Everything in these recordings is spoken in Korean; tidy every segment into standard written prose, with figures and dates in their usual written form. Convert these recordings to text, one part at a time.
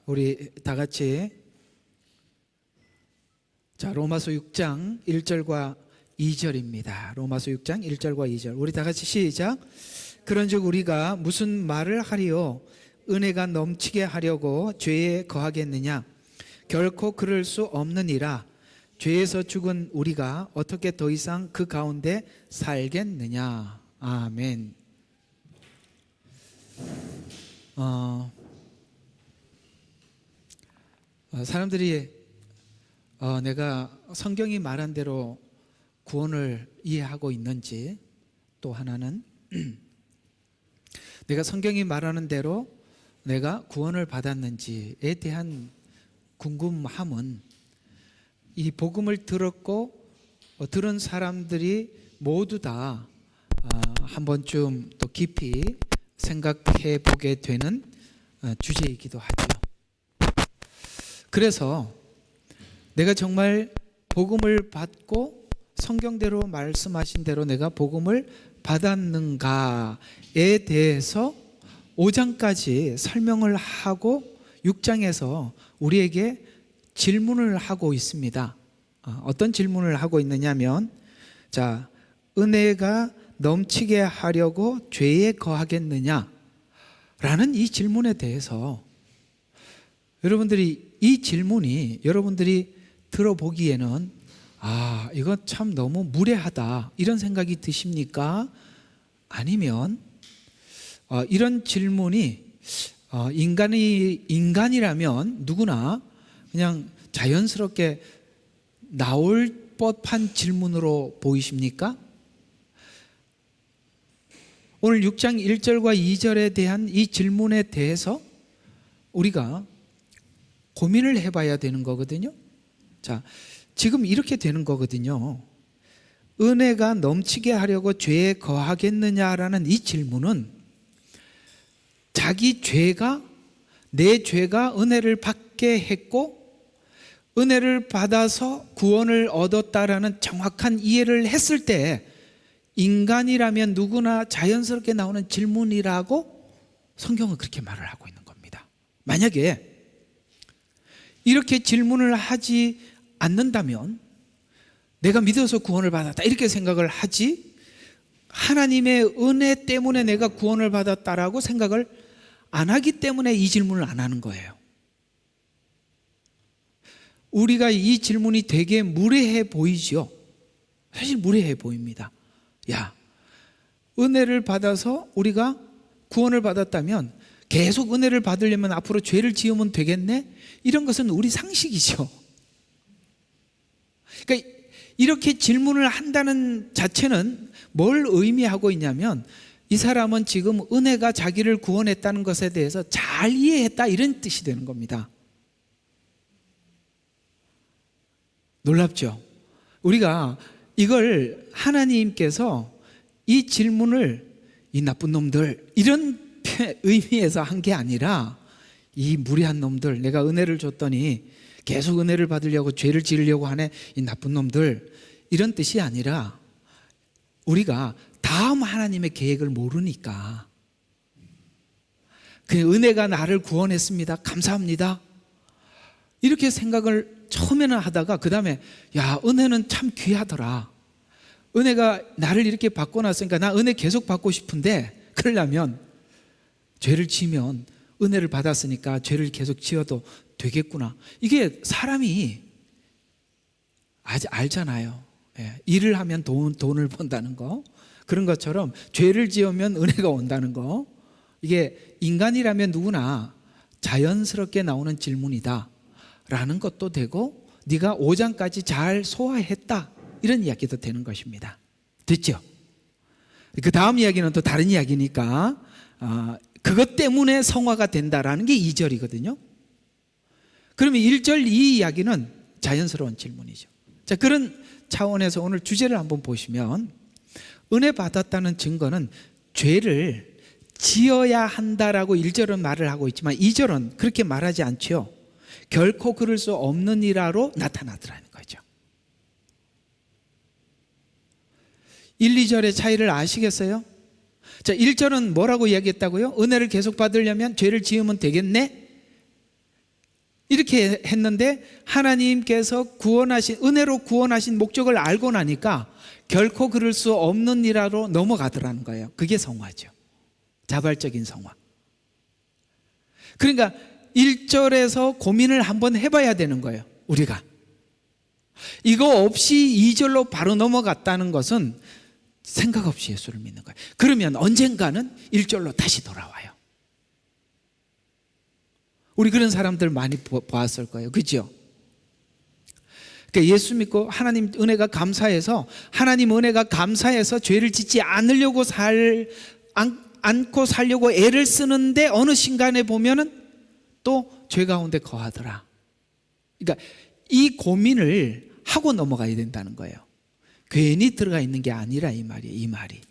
우리 다 같이 로마서 6장 1절과 2절입니다. 로마서 6장 1절과 2절. 우리 다 같이 시작. 그런즉 우리가 무슨 말을 하리요? 은혜가 넘치게 하려고 죄에 거하겠느냐? 결코 그럴 수 없느니라. 죄에서 죽은 우리가 어떻게 더 이상 그 가운데 살겠느냐? 아멘. 사람들이 내가 성경이 말한 대로 구원을 이해하고 있는지, 또 하나는 내가 성경이 말하는 대로 내가 구원을 받았는지에 대한 궁금함은, 이 복음을 들었고 들은 사람들이 모두 다 한 번쯤 또 깊이 생각해 보게 되는 주제이기도 하죠. 그래서 내가 정말 복음을 받고 성경대로 말씀하신 대로 내가 복음을 받았는가에 대해서 5장까지 설명을 하고 6장에서 우리에게 질문을 하고 있습니다. 어떤 질문을 하고 있느냐면, 은혜가 넘치게 하려고 죄에 거하겠느냐? 라는 이 질문에 대해서 여러분들이, 이 질문이 여러분들이 들어보기에는 이거 참 너무 무례하다, 이런 생각이 드십니까? 아니면 이런 질문이 인간이라면 누구나 그냥 자연스럽게 나올 법한 질문으로 보이십니까? 오늘 6장 1절과 2절에 대한 이 질문에 대해서 우리가 고민을 해봐야 되는 거거든요. 지금 이렇게 되는 거거든요. 은혜가 넘치게 하려고 죄에 거하겠느냐라는 이 질문은, 자기 죄가, 내 죄가 은혜를 받게 했고 은혜를 받아서 구원을 얻었다라는 정확한 이해를 했을 때 인간이라면 누구나 자연스럽게 나오는 질문이라고 성경은 그렇게 말을 하고 있는 겁니다. 만약에 이렇게 질문을 하지 않는다면, 내가 믿어서 구원을 받았다 이렇게 생각을 하지, 하나님의 은혜 때문에 내가 구원을 받았다라고 생각을 안 하기 때문에 이 질문을 안 하는 거예요. 우리가 이 질문이 되게 무례해 보이죠. 사실 무례해 보입니다. 은혜를 받아서 우리가 구원을 받았다면 계속 은혜를 받으려면 앞으로 죄를 지으면 되겠네? 이런 것은 우리 상식이죠. 그러니까 이렇게 질문을 한다는 자체는 뭘 의미하고 있냐면, 이 사람은 지금 은혜가 자기를 구원했다는 것에 대해서 잘 이해했다, 이런 뜻이 되는 겁니다. 놀랍죠? 우리가 이걸, 하나님께서 이 질문을 이 나쁜 놈들, 이런 의미에서 한 게 아니라, 이 무례한 놈들, 내가 은혜를 줬더니 계속 은혜를 받으려고 죄를 지으려고 하네, 이 나쁜 놈들, 이런 뜻이 아니라, 우리가 다음 하나님의 계획을 모르니까, 그 은혜가 나를 구원했습니다, 감사합니다, 이렇게 생각을 처음에는 하다가 그 다음에 은혜는 참 귀하더라, 은혜가 나를 이렇게 바꿔놨으니까 나 은혜 계속 받고 싶은데, 그러려면 죄를 지으면 은혜를 받았으니까 죄를 계속 지어도 되겠구나. 이게 사람이 알잖아요. 일을 하면 돈을 번다는 거, 그런 것처럼 죄를 지으면 은혜가 온다는 거, 이게 인간이라면 누구나 자연스럽게 나오는 질문이다 라는 것도 되고, 네가 5장까지 잘 소화했다, 이런 이야기도 되는 것입니다. 됐죠? 그 다음 이야기는 또 다른 이야기니까 그것 때문에 성화가 된다라는 게 2절이거든요. 그러면 1절 이 이야기는 자연스러운 질문이죠. 그런 차원에서 오늘 주제를 한번 보시면, 은혜 받았다는 증거는 죄를 지어야 한다라고 1절은 말을 하고 있지만 2절은 그렇게 말하지 않죠. 결코 그럴 수 없느니라로 나타나더라는 거죠. 1, 2절의 차이를 아시겠어요? 1절은 뭐라고 이야기했다고요? 은혜를 계속 받으려면 죄를 지으면 되겠네? 이렇게 했는데 하나님께서 구원하신, 은혜로 구원하신 목적을 알고 나니까 결코 그럴 수 없는 일하로 넘어가더라는 거예요. 그게 성화죠. 자발적인 성화. 그러니까 1절에서 고민을 한번 해봐야 되는 거예요. 우리가 이거 없이 2절로 바로 넘어갔다는 것은 생각 없이 예수를 믿는 거예요. 그러면 언젠가는 1절로 다시 돌아와요. 우리 그런 사람들 많이 보았을 거예요. 그렇죠? 그러니까 예수 믿고 하나님 은혜가 감사해서, 하나님 은혜가 감사해서 죄를 짓지 않으려고 않고 살려고 애를 쓰는데 어느 순간에 보면은 또 죄 가운데 거하더라. 그러니까 이 고민을 하고 넘어가야 된다는 거예요. 괜히 들어가 있는 게 아니라 이 말이에요. 이 말이.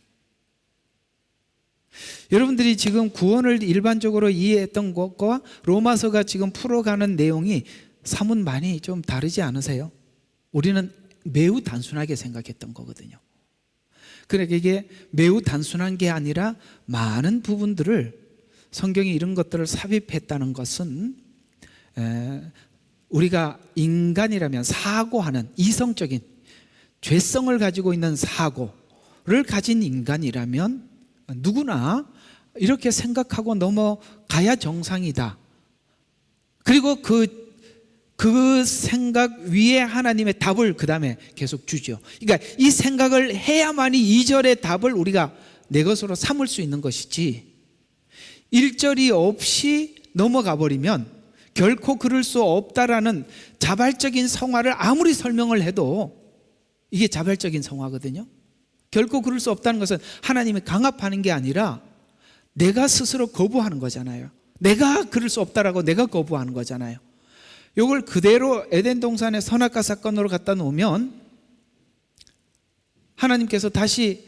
여러분들이 지금 구원을 일반적으로 이해했던 것과 로마서가 지금 풀어가는 내용이 사뭇 많이 좀 다르지 않으세요? 우리는 매우 단순하게 생각했던 거거든요. 그러니까 이게 매우 단순한 게 아니라 많은 부분들을, 성경이 이런 것들을 삽입했다는 것은 우리가 인간이라면 사고하는 이성적인 죄성을 가지고 있는 사고를 가진 인간이라면 누구나 이렇게 생각하고 넘어가야 정상이다. 그리고 그 생각 위에 하나님의 답을 그 다음에 계속 주죠. 그러니까 이 생각을 해야만이 2절의 답을 우리가 내 것으로 삼을 수 있는 것이지, 1절이 없이 넘어가 버리면 결코 그럴 수 없다라는 자발적인 성화를 아무리 설명을 해도 이게 자발적인 성화거든요. 결코 그럴 수 없다는 것은 하나님이 강압하는 게 아니라 내가 스스로 거부하는 거잖아요. 내가 그럴 수 없다라고 내가 거부하는 거잖아요. 이걸 그대로 에덴 동산의 선악과 사건으로 갖다 놓으면 하나님께서 다시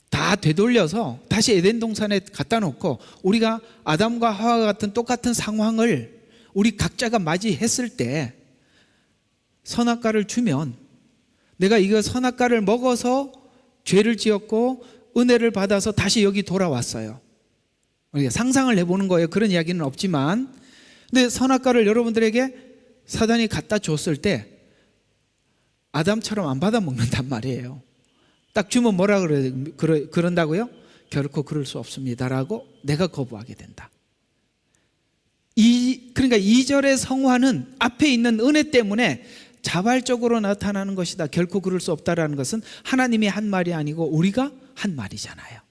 다 되돌려서 다시 에덴 동산에 갖다 놓고 우리가 아담과 하와와 같은 똑같은 상황을 우리 각자가 맞이했을 때 선악과를 주면, 내가 이거 선악과를 먹어서 죄를 지었고 은혜를 받아서 다시 여기 돌아왔어요. 우리가 상상을 해보는 거예요. 그런 이야기는 없지만, 근데 선악과를 여러분들에게 사단이 갖다 줬을 때 아담처럼 안 받아 먹는단 말이에요. 딱 주면 뭐라 그런다고요? 결코 그럴 수 없습니다라고 내가 거부하게 된다. 그러니까 2절의 성화는 앞에 있는 은혜 때문에 자발적으로 나타나는 것이다. 결코 그럴 수 없다라는 것은 하나님이 한 말이 아니고 우리가 한 말이잖아요.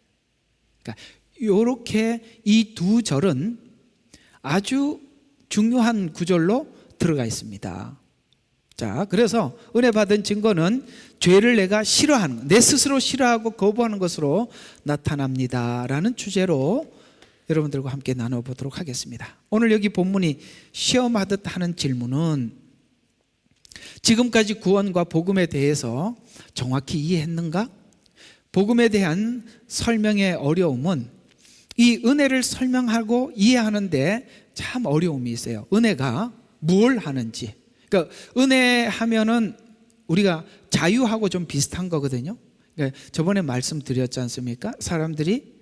그러니까 이렇게 이 두 절은 아주 중요한 구절로 들어가 있습니다. 자, 그래서 은혜 받은 증거는 죄를 내가 싫어하는, 내 스스로 싫어하고 거부하는 것으로 나타납니다라는 주제로 여러분들과 함께 나눠보도록 하겠습니다. 오늘 여기 본문이 시험하듯 하는 질문은, 지금까지 구원과 복음에 대해서 정확히 이해했는가? 복음에 대한 설명의 어려움은 이 은혜를 설명하고 이해하는데 참 어려움이 있어요. 은혜가 뭘 하는지. 그러니까 은혜 하면은 우리가 자유하고 좀 비슷한 거거든요. 그러니까 저번에 말씀드렸지 않습니까? 사람들이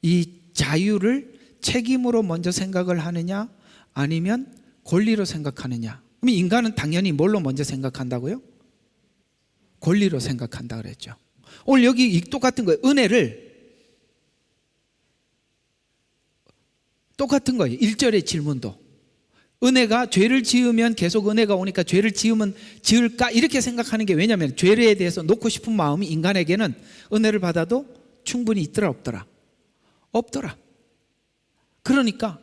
이 자유를 책임으로 먼저 생각을 하느냐 아니면 권리로 생각하느냐. 그럼 인간은 당연히 뭘로 먼저 생각한다고요? 권리로 생각한다 그랬죠. 오늘 여기 똑같은 거예요. 은혜를 똑같은 거예요. 1절의 질문도. 은혜가 죄를 지으면 계속 은혜가 오니까 죄를 지으면 지을까? 이렇게 생각하는 게, 왜냐하면 죄에 대해서 놓고 싶은 마음이 인간에게는 은혜를 받아도 충분히 있더라 없더라? 없더라. 그러니까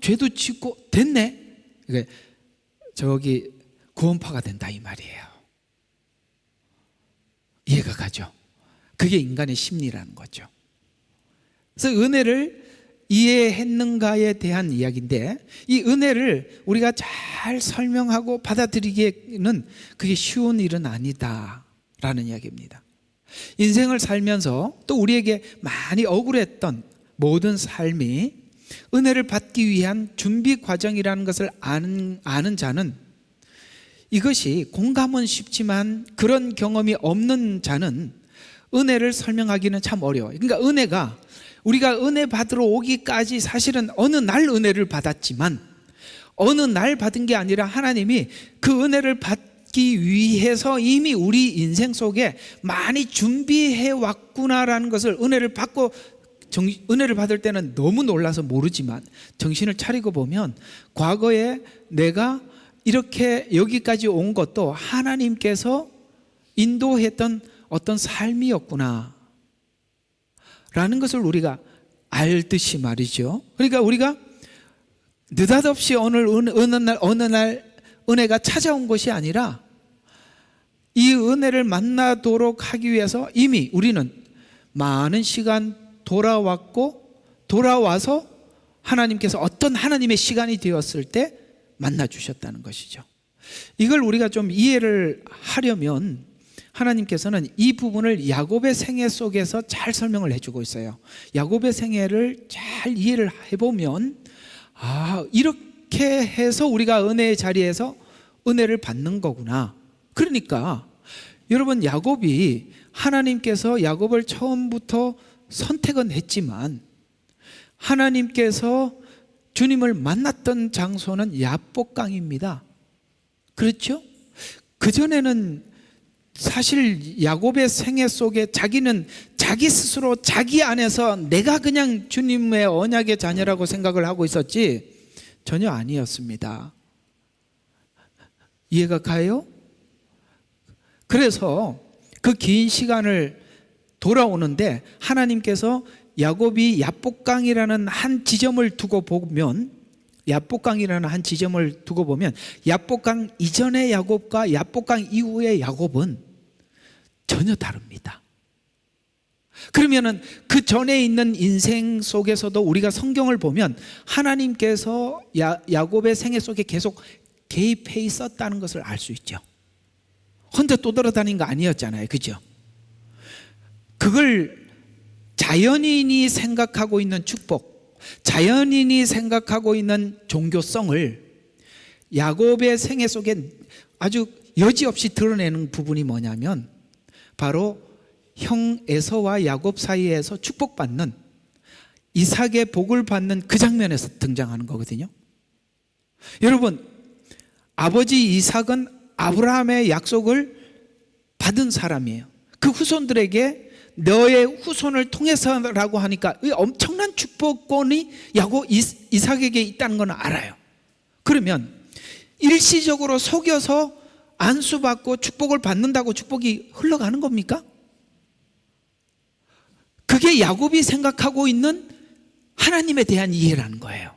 죄도 짓고 됐네. 저기 구원파가 된다 이 말이에요. 이해가 가죠? 그게 인간의 심리라는 거죠. 그래서 은혜를 이해했는가에 대한 이야기인데, 이 은혜를 우리가 잘 설명하고 받아들이기에는 그게 쉬운 일은 아니다라는 이야기입니다. 인생을 살면서 또 우리에게 많이 억울했던 모든 삶이 은혜를 받기 위한 준비 과정이라는 것을 아는 자는, 이것이 공감은 쉽지만 그런 경험이 없는 자는 은혜를 설명하기는 참 어려워요. 그러니까 은혜가, 우리가 은혜 받으러 오기까지 사실은 어느 날 은혜를 받았지만 어느 날 받은 게 아니라 하나님이 그 은혜를 받기 위해서 이미 우리 인생 속에 많이 준비해 왔구나라는 것을 은혜를 받을 때는 너무 놀라서 모르지만 정신을 차리고 보면 과거에 내가 이렇게 여기까지 온 것도 하나님께서 인도했던 어떤 삶이었구나 라는 것을 우리가 알듯이 말이죠. 그러니까 우리가 느닷없이 어느 날 은혜가 찾아온 것이 아니라 이 은혜를 만나도록 하기 위해서 이미 우리는 많은 시간 돌아왔고, 돌아와서 하나님께서 어떤 하나님의 시간이 되었을 때 만나 주셨다는 것이죠. 이걸 우리가 좀 이해를 하려면 하나님께서는 이 부분을 야곱의 생애 속에서 잘 설명을 해주고 있어요. 야곱의 생애를 잘 이해를 해보면 이렇게 해서 우리가 은혜의 자리에서 은혜를 받는 거구나. 그러니까 여러분, 야곱이 하나님께서 야곱을 처음부터 선택은 했지만 하나님께서 주님을 만났던 장소는 야복강입니다. 그렇죠? 그전에는 사실 야곱의 생애 속에 자기는 자기 스스로 자기 안에서 내가 그냥 주님의 언약의 자녀라고 생각을 하고 있었지 전혀 아니었습니다. 이해가 가요? 그래서 그 긴 시간을 돌아오는데 하나님께서 야곱이 야복강이라는 한 지점을 두고 보면 야복강 이전의 야곱과 야복강 이후의 야곱은 전혀 다릅니다. 그러면은 그 전에 있는 인생 속에서도 우리가 성경을 보면 하나님께서 야곱의 생애 속에 계속 개입해 있었다는 것을 알 수 있죠. 혼자 떠돌아다닌 거 아니었잖아요. 그죠? 그걸 자연인이 생각하고 있는 축복, 자연인이 생각하고 있는 종교성을 야곱의 생애 속에 아주 여지없이 드러내는 부분이 뭐냐면 바로 형 에서와 야곱 사이에서 축복받는, 이삭의 복을 받는 그 장면에서 등장하는 거거든요. 여러분, 아버지 이삭은 아브라함의 약속을 받은 사람이에요. 그 후손들에게 너의 후손을 통해서라고 하니까 엄청난 축복권이 이삭에게 있다는 건 알아요. 그러면 일시적으로 속여서 안수받고 축복을 받는다고 축복이 흘러가는 겁니까? 그게 야곱이 생각하고 있는 하나님에 대한 이해라는 거예요.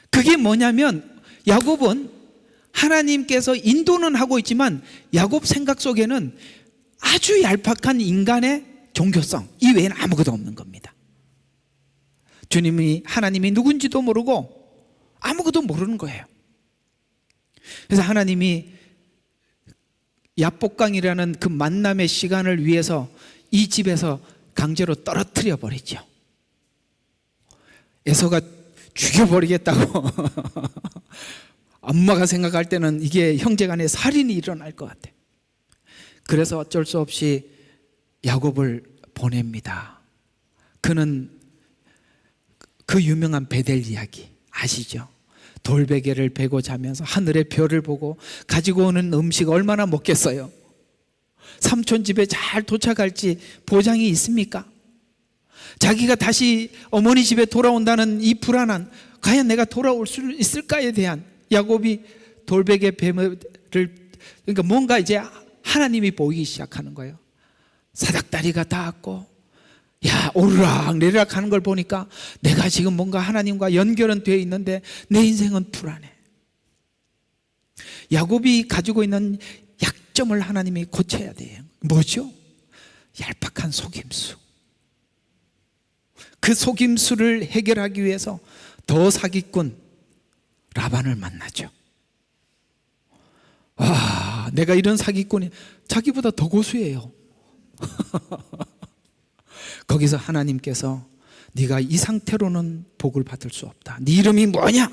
그게 뭐냐면 야곱은 하나님께서 인도는 하고 있지만 야곱 생각 속에는 아주 얄팍한 인간의 종교성 이외에는 아무것도 없는 겁니다. 하나님이 누군지도 모르고 아무것도 모르는 거예요. 그래서 하나님이 야복강이라는 그 만남의 시간을 위해서 이 집에서 강제로 떨어뜨려 버리죠. 에서가 죽여버리겠다고 엄마가 생각할 때는 이게 형제간에 살인이 일어날 것 같아. 그래서 어쩔 수 없이 야곱을 보냅니다. 그는 그 유명한 베델 이야기 아시죠? 돌베개를 베고 자면서 하늘의 별을 보고 가지고 오는 음식 얼마나 먹겠어요? 삼촌 집에 잘 도착할지 보장이 있습니까? 자기가 다시 어머니 집에 돌아온다는 이 불안한, 과연 내가 돌아올 수 있을까에 대한 야곱이 돌베개 뱀을, 그러니까 뭔가 이제 하나님이 보이기 시작하는 거예요. 사닥다리가 닿았고 오르락 내리락 하는 걸 보니까 내가 지금 뭔가 하나님과 연결은 되어 있는데 내 인생은 불안해. 야곱이 가지고 있는 약점을 하나님이 고쳐야 돼요. 뭐죠? 얄팍한 속임수. 그 속임수를 해결하기 위해서 더 사기꾼 라반을 만나죠. 내가 이런 사기꾼이, 자기보다 더 고수예요. 거기서 하나님께서 네가 이 상태로는 복을 받을 수 없다. 네 이름이 뭐냐?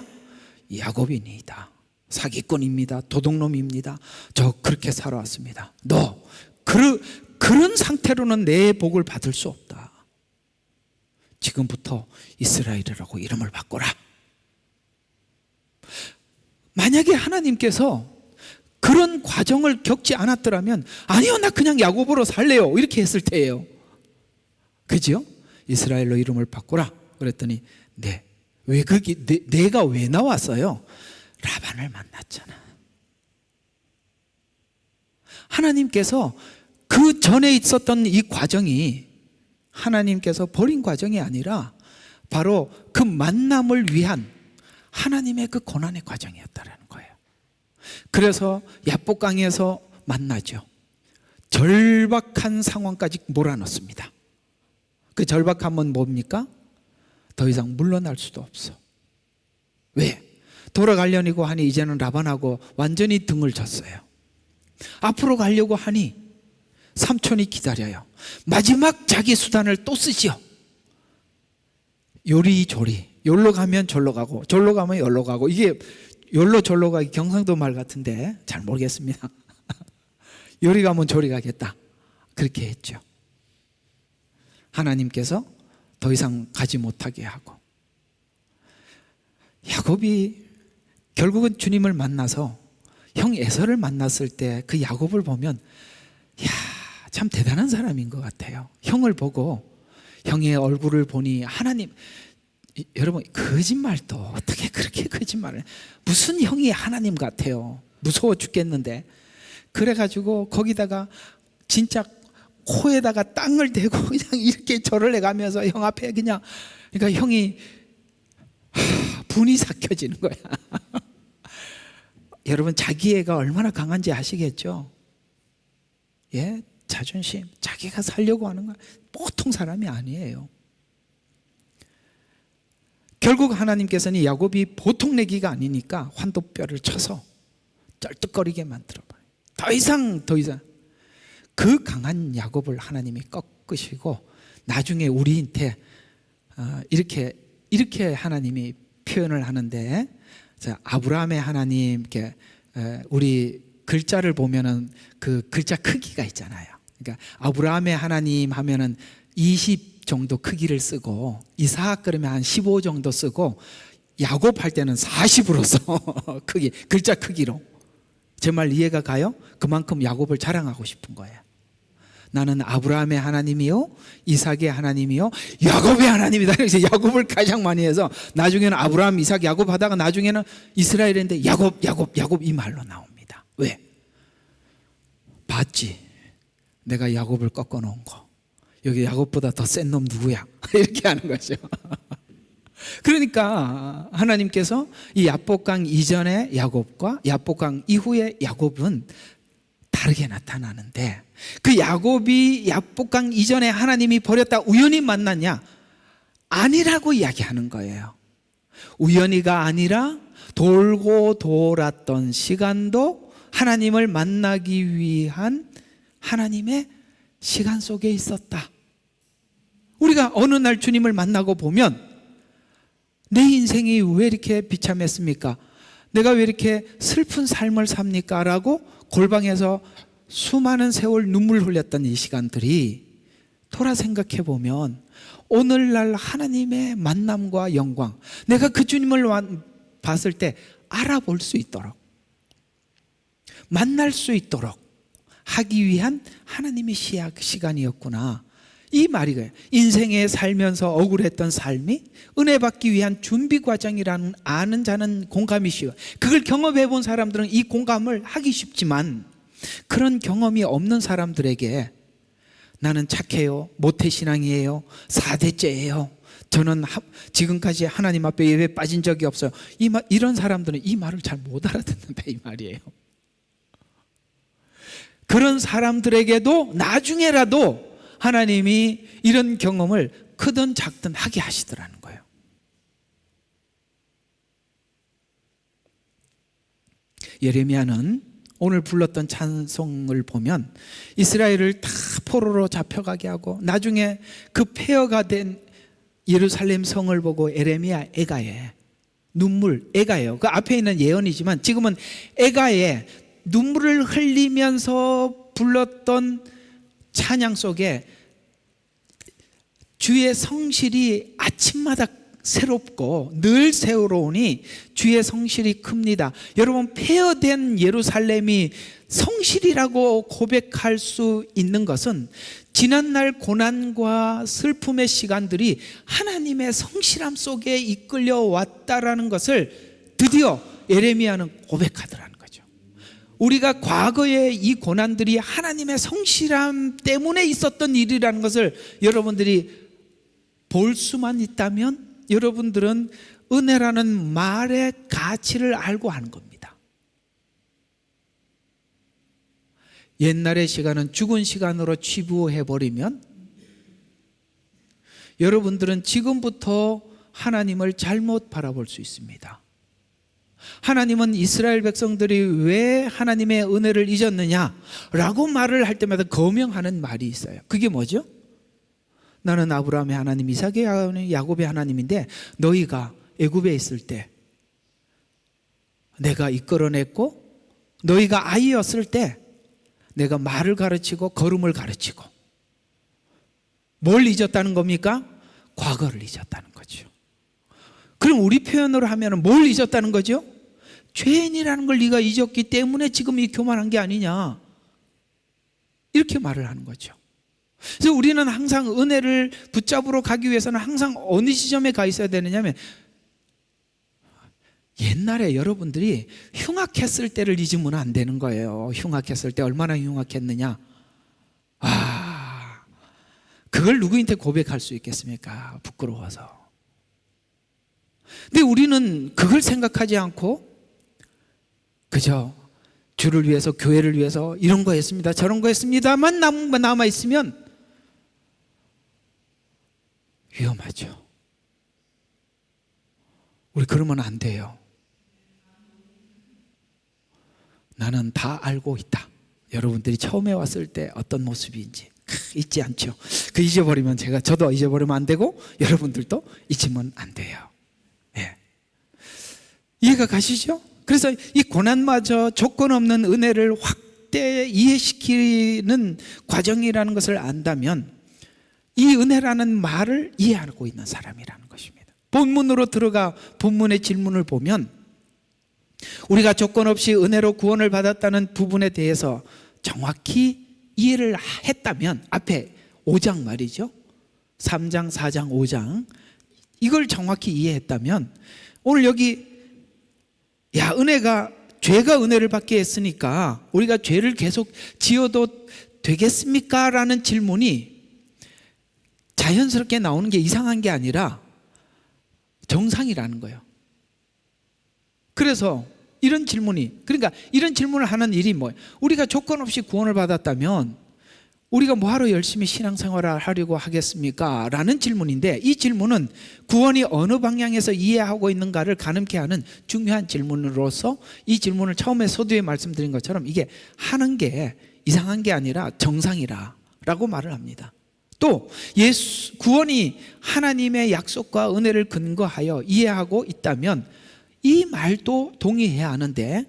야곱이니이다. 사기꾼입니다. 도둑놈입니다. 저 그렇게 살아왔습니다. 너 그런 상태로는 내 복을 받을 수 없다. 지금부터 이스라엘이라고 이름을 바꿔라. 만약에 하나님께서 그런 과정을 겪지 않았더라면 아니요, 나 그냥 야곱으로 살래요 이렇게 했을 때예요. 그죠? 이스라엘로 이름을 바꾸라 그랬더니 네. 왜 그게 내가 왜 나왔어요? 라반을 만났잖아. 하나님께서 그 전에 있었던 이 과정이 하나님께서 버린 과정이 아니라 바로 그 만남을 위한 하나님의 그 고난의 과정이었다라는 거예요. 그래서 야복강에서 만나죠. 절박한 상황까지 몰아넣습니다. 그 절박함은 뭡니까? 더 이상 물러날 수도 없어. 왜? 돌아가려고 하니 이제는 라반하고 완전히 등을 졌어요. 앞으로 가려고 하니 삼촌이 기다려요. 마지막 자기 수단을 또 쓰지요. 요리조리. 요로 가면 절로 가고 절로 가면 열로 가고. 이게 열로 절로 가기 경상도 말 같은데 잘 모르겠습니다. 요리 가면 저리 가겠다 그렇게 했죠. 하나님께서 더 이상 가지 못하게 하고, 야곱이 결국은 주님을 만나서 형 에서를 만났을 때 그 야곱을 보면 야, 참 대단한 사람인 것 같아요. 형을 보고 형의 얼굴을 보니 하나님, 여러분 거짓말도 어떻게 그렇게 거짓말을, 무슨 형이 하나님 같아요. 무서워 죽겠는데. 그래가지고 거기다가 진짜 코에다가 땅을 대고 그냥 이렇게 절을 해가면서 형 앞에 그냥, 그러니까 형이 분이 삭혀지는 거야. 여러분 자기애가 얼마나 강한지 아시겠죠? 예, 자존심, 자기가 살려고 하는 건 보통 사람이 아니에요. 결국 하나님께서는 야곱이 보통 내기가 아니니까 환도뼈를 쳐서 쩔뚝거리게 만들어버려요. 더 이상 그 강한 야곱을 하나님이 꺾으시고 나중에 우리한테 이렇게 하나님이 표현을 하는데, 아브라함의 하나님, 우리 글자를 보면은 그 글자 크기가 있잖아요. 그러니까 아브라함의 하나님 하면은 20 정도 크기를 쓰고, 이삭 그러면 한 15 정도 쓰고, 야곱 할 때는 40으로 써. 크기, 글자 크기로. 제 말 이해가 가요? 그만큼 야곱을 자랑하고 싶은 거예요. 나는 아브라함의 하나님이요, 이삭의 하나님이요, 야곱의 하나님이다. 그래서 야곱을 가장 많이 해서 나중에는 아브라함, 이삭, 야곱 하다가 나중에는 이스라엘인데 야곱 이 말로 나옵니다. 왜? 봤지? 내가 야곱을 꺾어 놓은 거. 여기 야곱보다 더 센 놈 누구야? 이렇게 하는 거죠. 그러니까 하나님께서 이 야복강 이전의 야곱과 야복강 이후의 야곱은 다르게 나타나는데, 그 야곱이 야복강 이전에 하나님이 버렸다 우연히 만났냐? 아니라고 이야기하는 거예요. 우연히가 아니라 돌고 돌았던 시간도 하나님을 만나기 위한 하나님의 시간 속에 있었다. 우리가 어느 날 주님을 만나고 보면 내 인생이 왜 이렇게 비참했습니까? 내가 왜 이렇게 슬픈 삶을 삽니까? 라고 골방에서 수많은 세월 눈물 흘렸던 이 시간들이 돌아 생각해 보면 오늘날 하나님의 만남과 영광, 내가 그 주님을 봤을 때 알아볼 수 있도록, 만날 수 있도록 하기 위한 하나님의 시간이었구나. 이 말이에요. 인생에 살면서 억울했던 삶이 은혜 받기 위한 준비 과정이라는 아는 자는 공감이 쉬워. 그걸 경험해 본 사람들은 이 공감을 하기 쉽지만, 그런 경험이 없는 사람들에게 나는 착해요, 모태신앙이에요, 4대째예요, 저는 지금까지 하나님 앞에 예배 빠진 적이 없어요, 이런 사람들은 이 말을 잘 못 알아듣는다 이 말이에요. 그런 사람들에게도 나중에라도 하나님이 이런 경험을 크든 작든 하게 하시더라는 거예요. 예레미야는 오늘 불렀던 찬송을 보면 이스라엘을 다 포로로 잡혀가게 하고, 나중에 그 폐허가 된 예루살렘 성을 보고 예레미야 애가에 눈물, 애가예요. 그 앞에 있는 예언이지만 지금은 애가에 눈물을 흘리면서 불렀던 찬양 속에 주의 성실이 아침마다 새롭고 늘 새로우니 주의 성실이 큽니다. 여러분, 폐허된 예루살렘이 성실이라고 고백할 수 있는 것은 지난날 고난과 슬픔의 시간들이 하나님의 성실함 속에 이끌려 왔다라는 것을 드디어 예레미야는 고백하더라는 거죠. 우리가 과거의 이 고난들이 하나님의 성실함 때문에 있었던 일이라는 것을 여러분들이 볼 수만 있다면 여러분들은 은혜라는 말의 가치를 알고 하는 겁니다. 옛날의 시간은 죽은 시간으로 치부해버리면 여러분들은 지금부터 하나님을 잘못 바라볼 수 있습니다. 하나님은 이스라엘 백성들이 왜 하나님의 은혜를 잊었느냐라고 말을 할 때마다 거명하는 말이 있어요. 그게 뭐죠? 나는 아브라함의 하나님, 이삭의 하나님, 야곱의 하나님인데 너희가 애굽에 있을 때 내가 이끌어냈고 너희가 아이였을 때 내가 말을 가르치고 걸음을 가르치고 뭘 잊었다는 겁니까? 과거를 잊었다는 거죠. 그럼 우리 표현으로 하면 뭘 잊었다는 거죠? 죄인이라는 걸 네가 잊었기 때문에 지금 이 교만한 게 아니냐, 이렇게 말을 하는 거죠. 그래서 우리는 항상 은혜를 붙잡으러 가기 위해서는 항상 어느 지점에 가 있어야 되느냐 하면 옛날에 여러분들이 흉악했을 때를 잊으면 안 되는 거예요. 흉악했을 때 얼마나 흉악했느냐. 그걸 누구한테 고백할 수 있겠습니까? 부끄러워서. 근데 우리는 그걸 생각하지 않고 그저 주를 위해서, 교회를 위해서 이런 거 했습니다, 저런 거 했습니다만 남아있으면 위험하죠. 우리 그러면 안 돼요. 나는 다 알고 있다. 여러분들이 처음에 왔을 때 어떤 모습인지 잊지 않죠. 그 잊어버리면 저도 잊어버리면 안 되고 여러분들도 잊으면 안 돼요. 예. 이해가 가시죠? 그래서 이 고난마저 조건 없는 은혜를 확대 이해시키는 과정이라는 것을 안다면 이 은혜라는 말을 이해하고 있는 사람이라는 것입니다. 본문으로 들어가 본문의 질문을 보면 우리가 조건 없이 은혜로 구원을 받았다는 부분에 대해서 정확히 이해를 했다면, 앞에 5장 말이죠, 3장, 4장, 5장 이걸 정확히 이해했다면 오늘 여기 죄가 은혜를 받게 했으니까 우리가 죄를 계속 지어도 되겠습니까? 라는 질문이 자연스럽게 나오는 게 이상한 게 아니라 정상이라는 거예요. 그래서 이런 질문을 하는 일이 뭐예요? 우리가 조건 없이 구원을 받았다면 우리가 뭐하러 열심히 신앙생활을 하려고 하겠습니까? 라는 질문인데, 이 질문은 구원이 어느 방향에서 이해하고 있는가를 가늠케 하는 중요한 질문으로서 이 질문을 처음에 서두에 말씀드린 것처럼 이게 하는 게 이상한 게 아니라 정상이라고 말을 합니다. 또 구원이 하나님의 약속과 은혜를 근거하여 이해하고 있다면 이 말도 동의해야 하는데,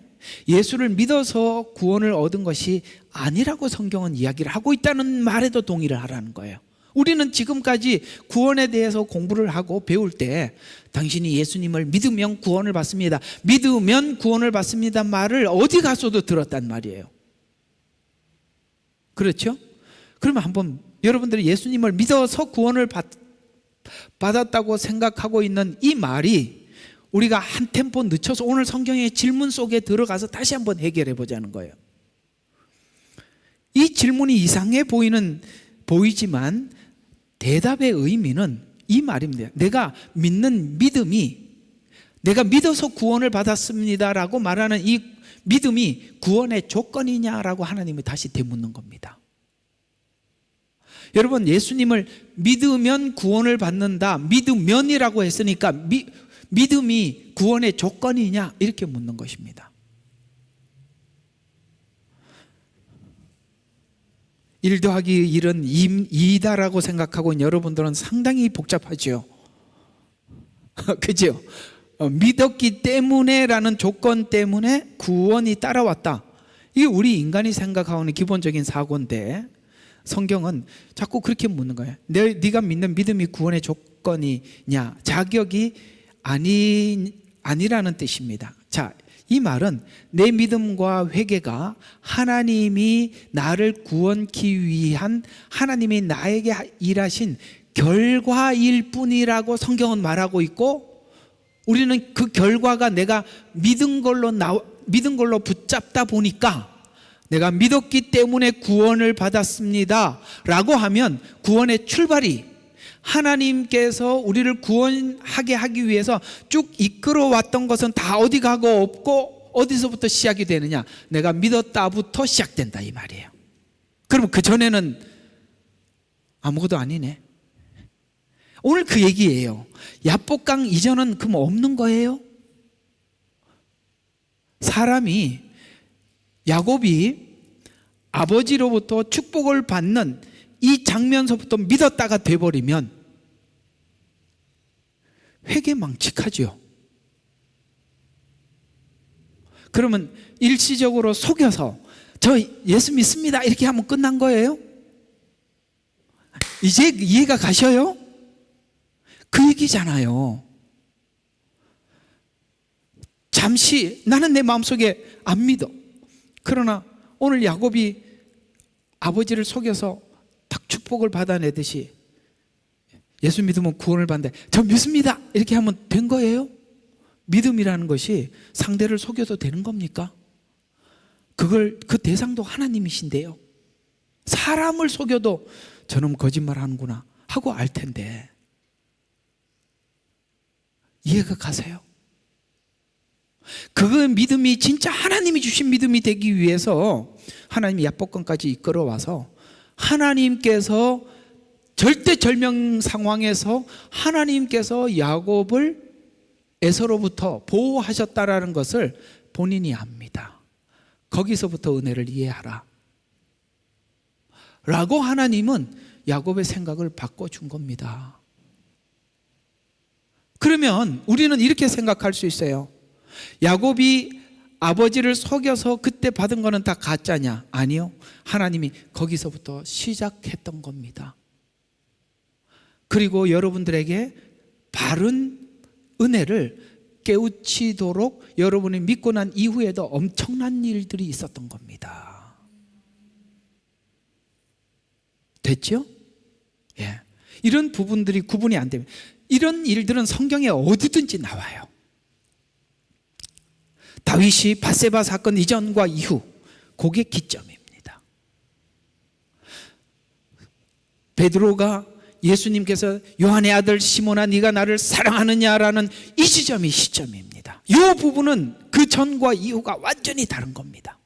예수를 믿어서 구원을 얻은 것이 아니라고 성경은 이야기를 하고 있다는 말에도 동의를 하라는 거예요. 우리는 지금까지 구원에 대해서 공부를 하고 배울 때 당신이 예수님을 믿으면 구원을 받습니다, 믿으면 구원을 받습니다 말을 어디 가서도 들었단 말이에요. 그렇죠? 그러면 한번 여러분들이 예수님을 믿어서 구원을 받았다고 생각하고 있는 이 말이 우리가 한 템포 늦춰서 오늘 성경의 질문 속에 들어가서 다시 한번 해결해 보자는 거예요. 이 질문이 이상해 보이지만 대답의 의미는 이 말입니다. 내가 믿는 믿음이, 내가 믿어서 구원을 받았습니다라고 말하는 이 믿음이 구원의 조건이냐라고 하나님이 다시 되묻는 겁니다. 여러분, 예수님을 믿으면 구원을 받는다, 믿으면이라고 했으니까 믿음이 구원의 조건이냐, 이렇게 묻는 것입니다. 1 더하기 1은 2다라고 생각하고 여러분들은 상당히 복잡하죠. 그죠? 믿었기 때문에라는 조건 때문에 구원이 따라왔다. 이게 우리 인간이 생각하는 기본적인 사고인데 성경은 자꾸 그렇게 묻는 거예요. 네가 믿는 믿음이 구원의 조건이냐, 자격이 아니라는 뜻입니다. 자, 이 말은 내 믿음과 회개가 하나님이 나를 구원하기 위한 하나님이 나에게 일하신 결과일 뿐이라고 성경은 말하고 있고, 우리는 그 결과가 내가 믿은 걸로 붙잡다 보니까 내가 믿었기 때문에 구원을 받았습니다 라고 하면, 구원의 출발이 하나님께서 우리를 구원하게 하기 위해서 쭉 이끌어왔던 것은 다 어디 가고 없고, 어디서부터 시작이 되느냐, 내가 믿었다부터 시작된다 이 말이에요. 그럼 그 전에는 아무것도 아니네. 오늘 그 얘기예요. 야복강 이전은 그럼 없는 거예요? 사람이, 야곱이 아버지로부터 축복을 받는 이 장면서부터 믿었다가 돼버리면 회개망측하죠. 그러면 일시적으로 속여서 저 예수 믿습니다 이렇게 하면 끝난 거예요? 이제 이해가 가셔요? 그 얘기잖아요. 잠시 나는 내 마음속에 안 믿어. 그러나 오늘 야곱이 아버지를 속여서 딱 축복을 받아내듯이 예수 믿으면 구원을 받는데 저 믿습니다 이렇게 하면 된 거예요? 믿음이라는 것이 상대를 속여도 되는 겁니까? 그 대상도 하나님이신데요. 사람을 속여도 저놈 거짓말하는구나 하고 알 텐데, 이해가 가세요? 그 믿음이 진짜 하나님이 주신 믿음이 되기 위해서 하나님이 야복강까지 이끌어와서 하나님께서 절대절명 상황에서 하나님께서 야곱을 에서로부터 보호하셨다라는 것을 본인이 압니다. 거기서부터 은혜를 이해하라 라고 하나님은 야곱의 생각을 바꿔준 겁니다. 그러면 우리는 이렇게 생각할 수 있어요. 야곱이 아버지를 속여서 그때 받은 거는 다 가짜냐? 아니요. 하나님이 거기서부터 시작했던 겁니다. 그리고 여러분들에게 바른 은혜를 깨우치도록 여러분이 믿고 난 이후에도 엄청난 일들이 있었던 겁니다. 됐죠? 예. 이런 부분들이 구분이 안 되면, 이런 일들은 성경에 어디든지 나와요. 다윗이 밧세바 사건 이전과 이후, 그게 기점입니다. 베드로가 예수님께서 요한의 아들 시몬아 네가 나를 사랑하느냐라는 이 지점이 시점입니다. 이 부분은 그 전과 이후가 완전히 다른 겁니다.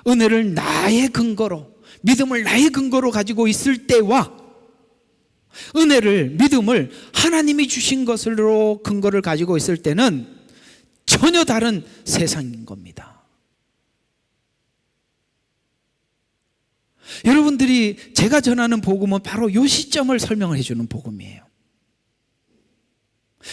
은혜를 나의 근거로, 믿음을 나의 근거로 가지고 있을 때와 은혜를, 믿음을 하나님이 주신 것으로 근거를 가지고 있을 때는 전혀 다른 세상인 겁니다. 여러분들이 제가 전하는 복음은 바로 이 시점을 설명을 해주는 복음이에요.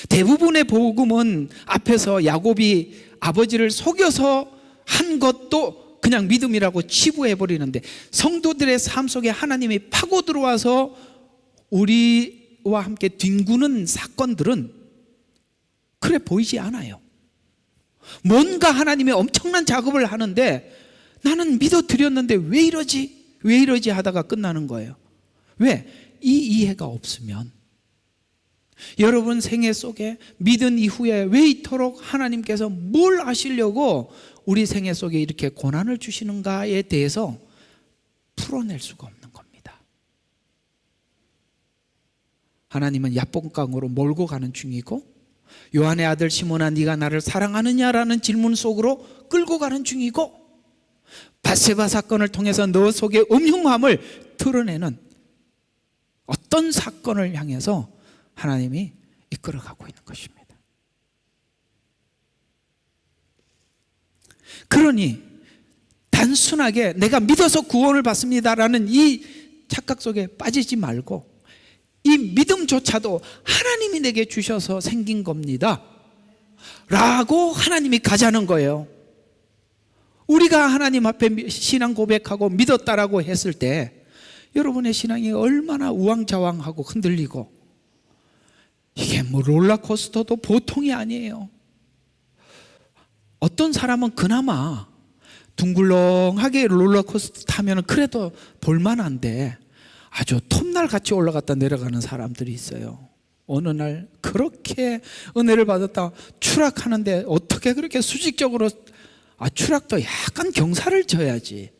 대부분의 복음은 앞에서 야곱이 아버지를 속여서 한 것도 그냥 믿음이라고 치부해버리는데, 성도들의 삶 속에 하나님이 파고 들어와서 우리와 함께 뒹구는 사건들은 그래 보이지 않아요. 뭔가 하나님이 엄청난 작업을 하는데 나는 믿어드렸는데 왜 이러지 하다가 끝나는 거예요. 왜? 이 이해가 없으면 여러분 생애 속에 믿은 이후에 왜 이토록 하나님께서 뭘 하시려고 우리 생애 속에 이렇게 고난을 주시는가에 대해서 풀어낼 수가 없는 겁니다. 하나님은 야복강으로 몰고 가는 중이고, 요한의 아들 시몬아 네가 나를 사랑하느냐라는 질문 속으로 끌고 가는 중이고, 밧세바 사건을 통해서 너 속의 음흉함을 드러내는 어떤 사건을 향해서 하나님이 이끌어가고 있는 것입니다. 그러니 단순하게 내가 믿어서 구원을 받습니다라는 이 착각 속에 빠지지 말고, 이 믿음조차도 하나님이 내게 주셔서 생긴 겁니다 라고 하나님이 가자는 거예요. 우리가 하나님 앞에 신앙 고백하고 믿었다라고 했을 때 여러분의 신앙이 얼마나 우왕좌왕하고 흔들리고, 이게 뭐 롤러코스터도 보통이 아니에요. 어떤 사람은 그나마 둥글렁하게 롤러코스터 타면 그래도 볼만한데, 아주 톱날 같이 올라갔다 내려가는 사람들이 있어요. 어느 날 그렇게 은혜를 받았다 추락하는데 어떻게 그렇게 수직적으로, 추락도 약간 경사를 져야지.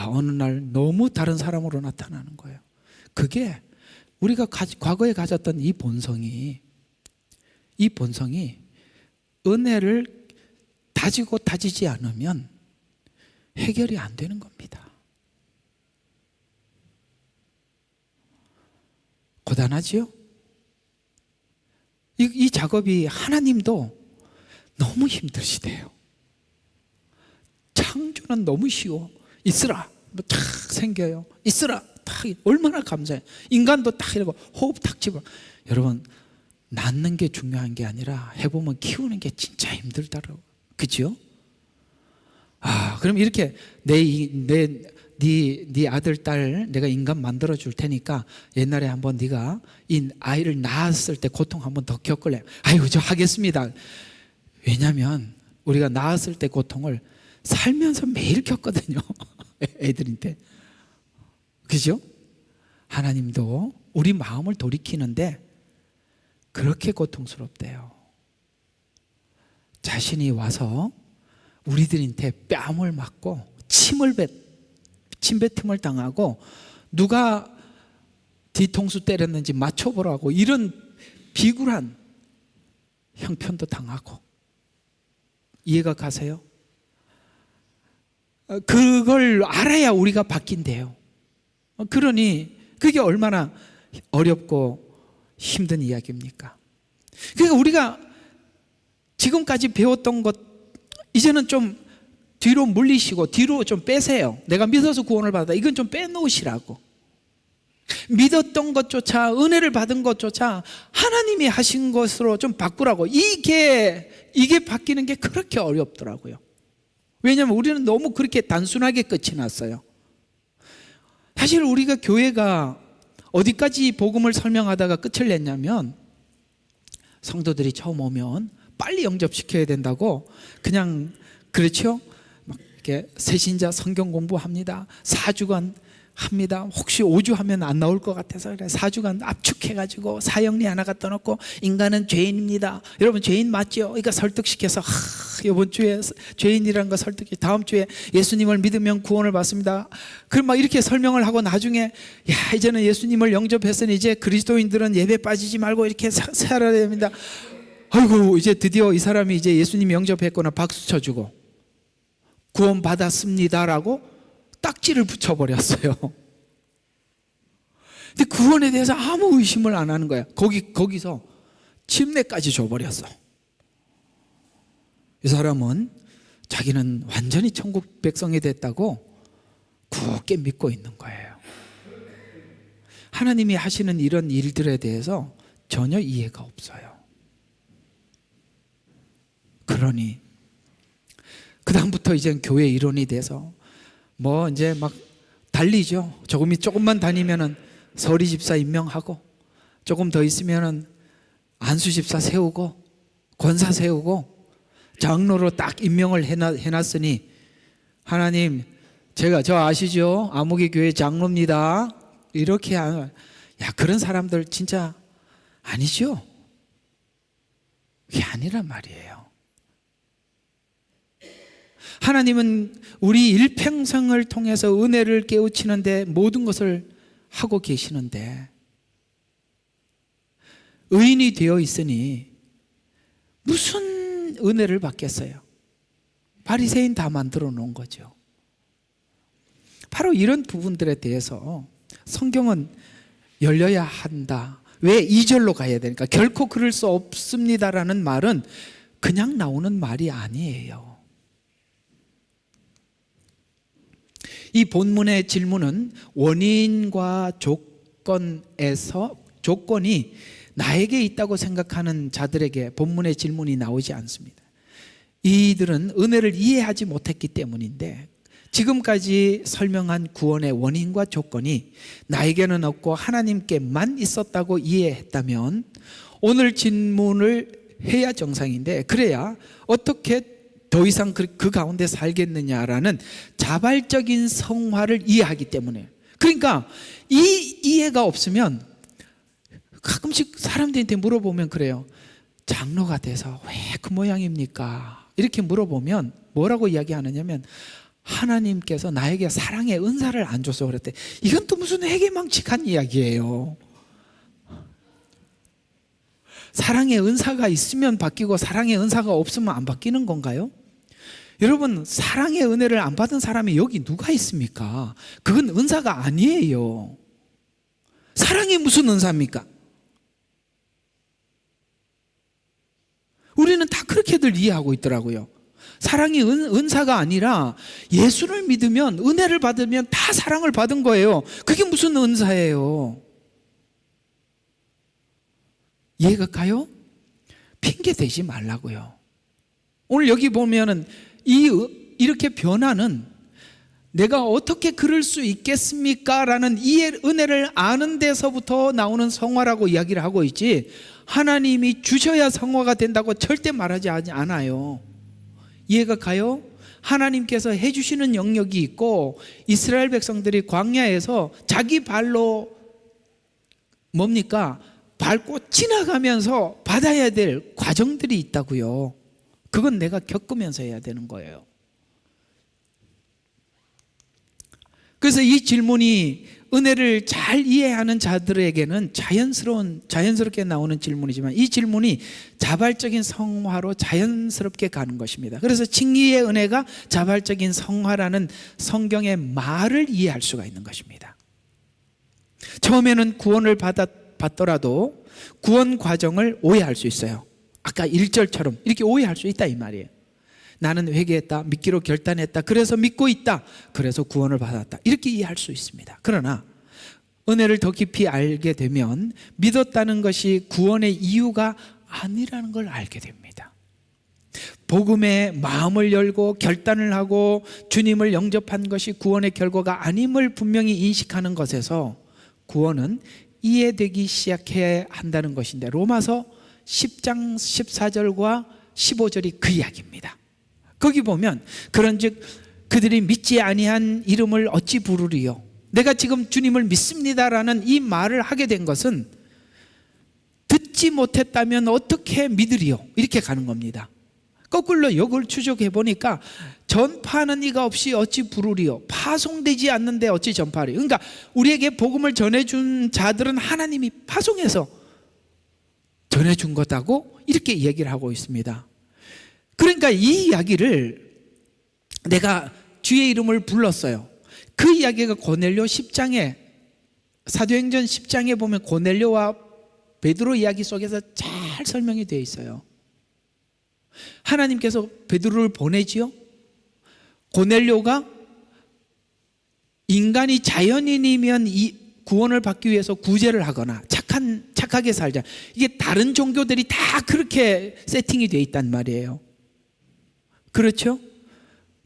어느 날 너무 다른 사람으로 나타나는 거예요. 그게 우리가 과거에 가졌던 이 본성이 은혜를 다지고 다지지 않으면 해결이 안 되는 겁니다. 고단하지요? 이 작업이 하나님도 너무 힘드시대요. 창조는 너무 쉬워. 있으라, 탁 생겨요. 있으라, 탁, 얼마나 감사해. 인간도 탁 이러고 호흡 탁 집어. 여러분, 낳는 게 중요한 게 아니라 해보면 키우는 게 진짜 힘들다라고. 그죠? 그럼 이렇게 네 아들, 딸 내가 인간 만들어 줄 테니까 옛날에 한번 네가 이 아이를 낳았을 때 고통 한번 더 겪을래? 아이고, 저 하겠습니다. 왜냐하면 우리가 낳았을 때 고통을 살면서 매일 겪거든요. 애들한테. 그죠? 하나님도 우리 마음을 돌이키는데 그렇게 고통스럽대요. 자신이 와서 우리들한테 뺨을 맞고 침뱉음을 당하고 누가 뒤통수 때렸는지 맞춰보라고 이런 비굴한 형편도 당하고. 이해가 가세요? 그걸 알아야 우리가 바뀐대요. 그러니 그게 얼마나 어렵고 힘든 이야기입니까? 그러니까 우리가 지금까지 배웠던 것 이제는 좀 뒤로 물리시고 뒤로 좀 빼세요. 내가 믿어서 구원을 받았다, 이건 좀 빼놓으시라고. 믿었던 것조차, 은혜를 받은 것조차 하나님이 하신 것으로 좀 바꾸라고. 이게 바뀌는 게 그렇게 어렵더라고요. 왜냐하면 우리는 너무 그렇게 단순하게 끝이 났어요. 사실 우리가 교회가 어디까지 복음을 설명하다가 끝을 냈냐면, 성도들이 처음 오면 빨리 영접시켜야 된다고 그냥, 그렇죠? 막 이렇게 새신자 성경 공부합니다. 4주간 합니다. 혹시 5주 하면 안 나올 것 같아서 그래. 4주간 압축해가지고 사형리 하나 갖다 놓고 인간은 죄인입니다. 여러분 죄인 맞죠? 그러니까 설득시켜서 이번 주에 죄인이라는 거 설득해. 다음 주에 예수님을 믿으면 구원을 받습니다. 그럼 막 이렇게 설명을 하고 나중에 이제는 예수님을 영접했으니 이제 그리스도인들은 예배 빠지지 말고 이렇게 살아야 됩니다. 아이고, 이제 드디어 이 사람이 이제 예수님 영접했거나 박수 쳐주고 구원 받았습니다라고 딱지를 붙여버렸어요. 근데 구원에 대해서 아무 의심을 안 하는 거야. 거기서 침례까지 줘버렸어. 이 사람은 자기는 완전히 천국 백성이 됐다고 굳게 믿고 있는 거예요. 하나님이 하시는 이런 일들에 대해서 전혀 이해가 없어요. 그러니 그 다음부터 이제 교회 일원이 돼서 뭐 이제 막 달리죠. 조금만 다니면은 서리 집사 임명하고, 조금 더 있으면은 안수 집사 세우고, 권사 세우고, 장로로 딱 임명을 해놨으니, 하나님, 저 아시죠? 아무개 교회 장로입니다. 이렇게 그런 사람들 진짜 아니죠? 그게 아니란 말이에요. 하나님은 우리 일평생을 통해서 은혜를 깨우치는데 모든 것을 하고 계시는데, 의인이 되어 있으니 무슨 은혜를 받겠어요? 바리새인 다 만들어 놓은 거죠. 바로 이런 부분들에 대해서 성경은 열려야 한다. 왜 2절로 가야 되니까? 결코 그럴 수 없습니다라는 말은 그냥 나오는 말이 아니에요. 이 본문의 질문은 원인과 조건이 나에게 있다고 생각하는 자들에게 본문의 질문이 나오지 않습니다. 이들은 은혜를 이해하지 못했기 때문인데, 지금까지 설명한 구원의 원인과 조건이 나에게는 없고 하나님께만 있었다고 이해했다면 오늘 질문을 해야 정상인데, 그래야 어떻게 더 이상 그 가운데 살겠느냐라는 자발적인 성화를 이해하기 때문에. 그러니까 이 이해가 없으면 가끔씩 사람들한테 물어보면 그래요. 장로가 돼서 왜 그 모양입니까? 이렇게 물어보면 뭐라고 이야기하느냐면, 하나님께서 나에게 사랑의 은사를 안 줘서 그랬대. 이건 또 무슨 회개망측한 이야기예요. 사랑의 은사가 있으면 바뀌고 사랑의 은사가 없으면 안 바뀌는 건가요? 여러분, 사랑의 은혜를 안 받은 사람이 여기 누가 있습니까? 그건 은사가 아니에요. 사랑이 무슨 은사입니까? 우리는 다 그렇게들 이해하고 있더라고요. 사랑이 은사가 아니라 예수를 믿으면, 은혜를 받으면 다 사랑을 받은 거예요. 그게 무슨 은사예요? 이해가 가요? 핑계 대지 말라고요. 오늘 여기 보면은 이렇게 변화는 내가 어떻게 그럴 수 있겠습니까? 라는 이 은혜를 아는 데서부터 나오는 성화라고 이야기를 하고 있지, 하나님이 주셔야 성화가 된다고 절대 말하지 않아요. 이해가 가요? 하나님께서 해주시는 영역이 있고, 이스라엘 백성들이 광야에서 자기 발로 뭡니까? 밟고 지나가면서 받아야 될 과정들이 있다고요. 그건 내가 겪으면서 해야 되는 거예요. 그래서 이 질문이 은혜를 잘 이해하는 자들에게는 자연스럽게 나오는 질문이지만, 이 질문이 자발적인 성화로 자연스럽게 가는 것입니다. 그래서 칭의의 은혜가 자발적인 성화라는 성경의 말을 이해할 수가 있는 것입니다. 처음에는 구원을 받더라도 구원 과정을 오해할 수 있어요. 아까 1절처럼 이렇게 오해할 수 있다 이 말이에요. 나는 회개했다, 믿기로 결단했다, 그래서 믿고 있다, 그래서 구원을 받았다, 이렇게 이해할 수 있습니다. 그러나 은혜를 더 깊이 알게 되면 믿었다는 것이 구원의 이유가 아니라는 걸 알게 됩니다. 복음에 마음을 열고 결단을 하고 주님을 영접한 것이 구원의 결과가 아님을 분명히 인식하는 것에서 구원은 이해되기 시작해야 한다는 것인데, 로마서 10장 14절과 15절이 그 이야기입니다. 거기 보면, 그런즉 그들이 믿지 아니한 이름을 어찌 부르리요? 내가 지금 주님을 믿습니다라는 이 말을 하게 된 것은 듣지 못했다면 어떻게 믿으리요? 이렇게 가는 겁니다. 거꾸로 이걸 추적해 보니까, 전파하는 이가 없이 어찌 부르리요? 파송되지 않는데 어찌 전파하리요? 그러니까 우리에게 복음을 전해준 자들은 하나님이 파송해서 전해준 거다고 이렇게 얘기를 하고 있습니다. 그러니까 이 이야기를 내가 주의 이름을 불렀어요. 그 이야기가 고넬료 10장에, 사도행전 10장에 보면 고넬료와 베드로 이야기 속에서 잘 설명이 되어 있어요. 하나님께서 베드로를 보내지요. 고넬료가 인간이 자연인이면 이 구원을 받기 위해서 구제를 하거나 착하게 살자, 이게 다른 종교들이 다 그렇게 세팅이 되어 있단 말이에요. 그렇죠?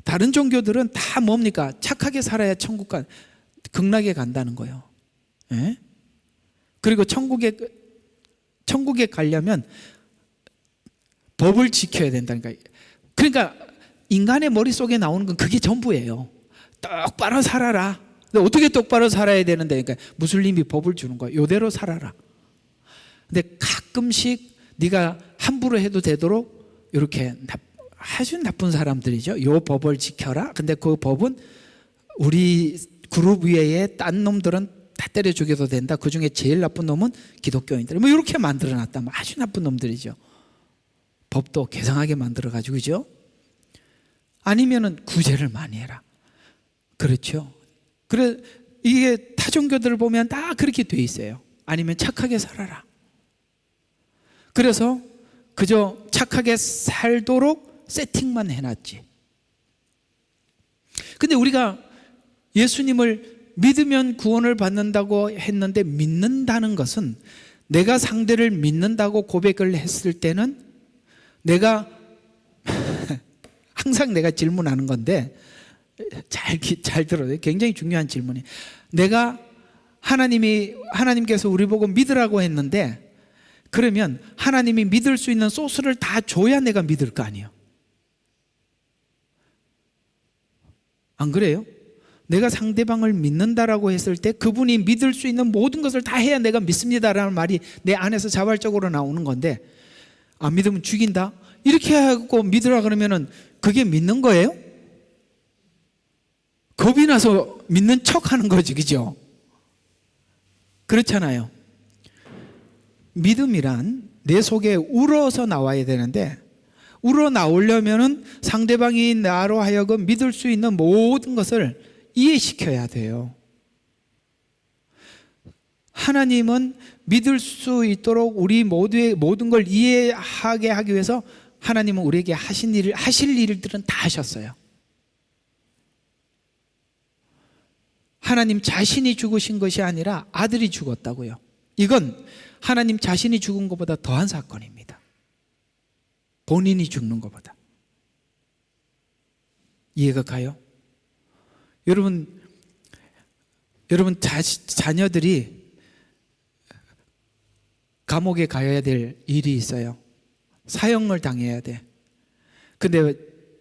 다른 종교들은 다 뭡니까? 착하게 살아야 극락에 간다는 거예요. 예? 그리고 천국에 가려면 법을 지켜야 된다니까. 그러니까 인간의 머릿속에 나오는 건 그게 전부예요. 똑바로 살아라. 근데 어떻게 똑바로 살아야 되는데, 그러니까 무슬림이 법을 주는 거예요. 이대로 살아라. 근데 가끔씩 네가 함부로 해도 되도록 이렇게 아주 나쁜 사람들이죠. 요 법을 지켜라. 근데 그 법은 우리 그룹 외에 딴 놈들은 다 때려 죽여도 된다. 그 중에 제일 나쁜 놈은 기독교인들. 뭐 이렇게 만들어놨다. 아주 나쁜 놈들이죠. 법도 개성하게 만들어가지고, 그죠? 아니면은 구제를 많이 해라. 그렇죠. 그래, 이게 타 종교들을 보면 다 그렇게 돼 있어요. 아니면 착하게 살아라. 그래서 그저 착하게 살도록 세팅만 해놨지. 근데 우리가 예수님을 믿으면 구원을 받는다고 했는데, 믿는다는 것은 내가 상대를 믿는다고 고백을 했을 때는 내가 항상 내가 질문하는 건데, 잘 들어요. 굉장히 중요한 질문이에요. 하나님께서 우리 보고 믿으라고 했는데, 그러면 하나님이 믿을 수 있는 소스를 다 줘야 내가 믿을 거 아니에요. 안 그래요? 내가 상대방을 믿는다라고 했을 때 그분이 믿을 수 있는 모든 것을 다 해야 내가 믿습니다라는 말이 내 안에서 자발적으로 나오는 건데, 안 믿으면 죽인다? 이렇게 하고 믿으라 그러면은 그게 믿는 거예요? 겁이 나서 믿는 척 하는 거지, 그죠? 그렇잖아요. 믿음이란 내 속에 우러서 나와야 되는데, 우러 나오려면은 상대방이 나로 하여금 믿을 수 있는 모든 것을 이해시켜야 돼요. 하나님은 믿을 수 있도록 우리 모두의 모든 걸 이해하게 하기 위해서 하나님은 우리에게 하실 일들은 다 하셨어요. 하나님 자신이 죽으신 것이 아니라 아들이 죽었다고요. 이건 하나님 자신이 죽은 것보다 더한 사건입니다. 본인이 죽는 것보다. 이해가 가요? 여러분 자녀들이 감옥에 가야 될 일이 있어요. 사형을 당해야 돼. 근데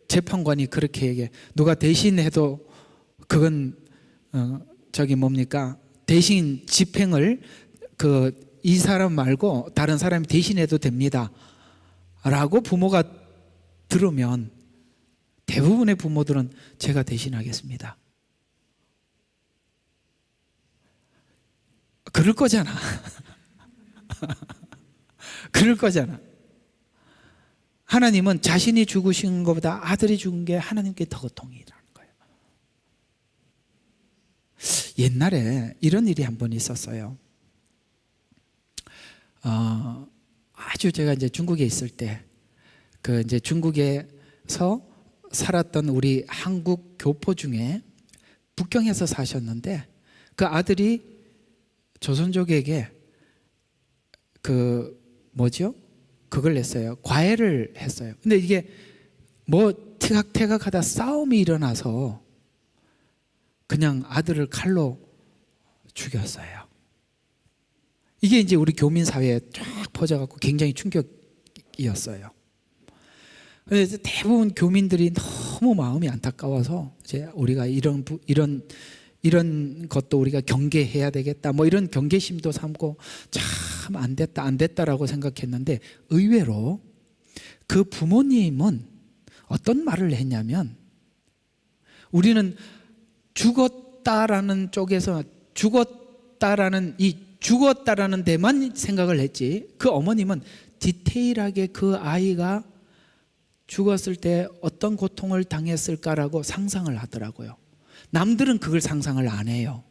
재판관이 그렇게 얘기해. 누가 대신해도 그건 대신 집행을 이 사람 말고 다른 사람이 대신해도 됩니다 라고 부모가 들으면 대부분의 부모들은 제가 대신하겠습니다. 그럴 거잖아. 그럴 거잖아. 하나님은 자신이 죽으신 것보다 아들이 죽은 게 하나님께 더 고통이라는 거예요. 옛날에 이런 일이 한 번 있었어요. 아주 제가 이제 중국에 있을 때, 이제 중국에서 살았던 우리 한국 교포 중에 북경에서 사셨는데, 그 아들이 조선족에게 그걸 냈어요. 과외를 했어요. 근데 이게 티각태각 하다 싸움이 일어나서 그냥 아들을 칼로 죽였어요. 이게 이제 우리 교민 사회에 쫙 퍼져갖고 굉장히 충격이었어요. 그래서 대부분 교민들이 너무 마음이 안타까워서 이제 우리가 이런 것도 우리가 경계해야 되겠다, 이런 경계심도 삼고 참 안 됐다라고 생각했는데, 의외로 그 부모님은 어떤 말을 했냐면, 우리는 죽었다라는 쪽에서 죽었다라는 데만 생각을 했지, 그 어머님은 디테일하게 그 아이가 죽었을 때 어떤 고통을 당했을까라고 상상을 하더라고요. 남들은 그걸 상상을 안 해요.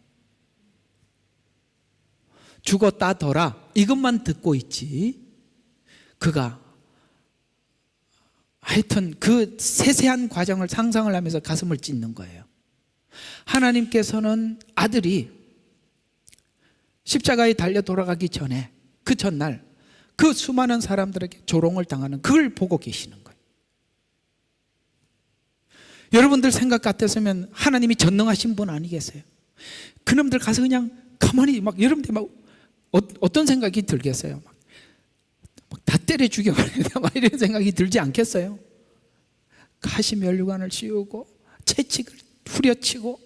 죽었다더라 이것만 듣고 있지, 그가 하여튼 그 세세한 과정을 상상을 하면서 가슴을 찢는 거예요. 하나님께서는 아들이 십자가에 달려 돌아가기 전에 그 전날 그 수많은 사람들에게 조롱을 당하는 그걸 보고 계시는 거예요. 여러분들 생각 같았으면 하나님이 전능하신 분 아니겠어요? 그놈들 가서 그냥 가만히 여러분들 어떤 생각이 들겠어요? 다 때려 죽여버려야 돼, 이런 생각이 들지 않겠어요? 가시면류관을 씌우고 채찍을 후려치고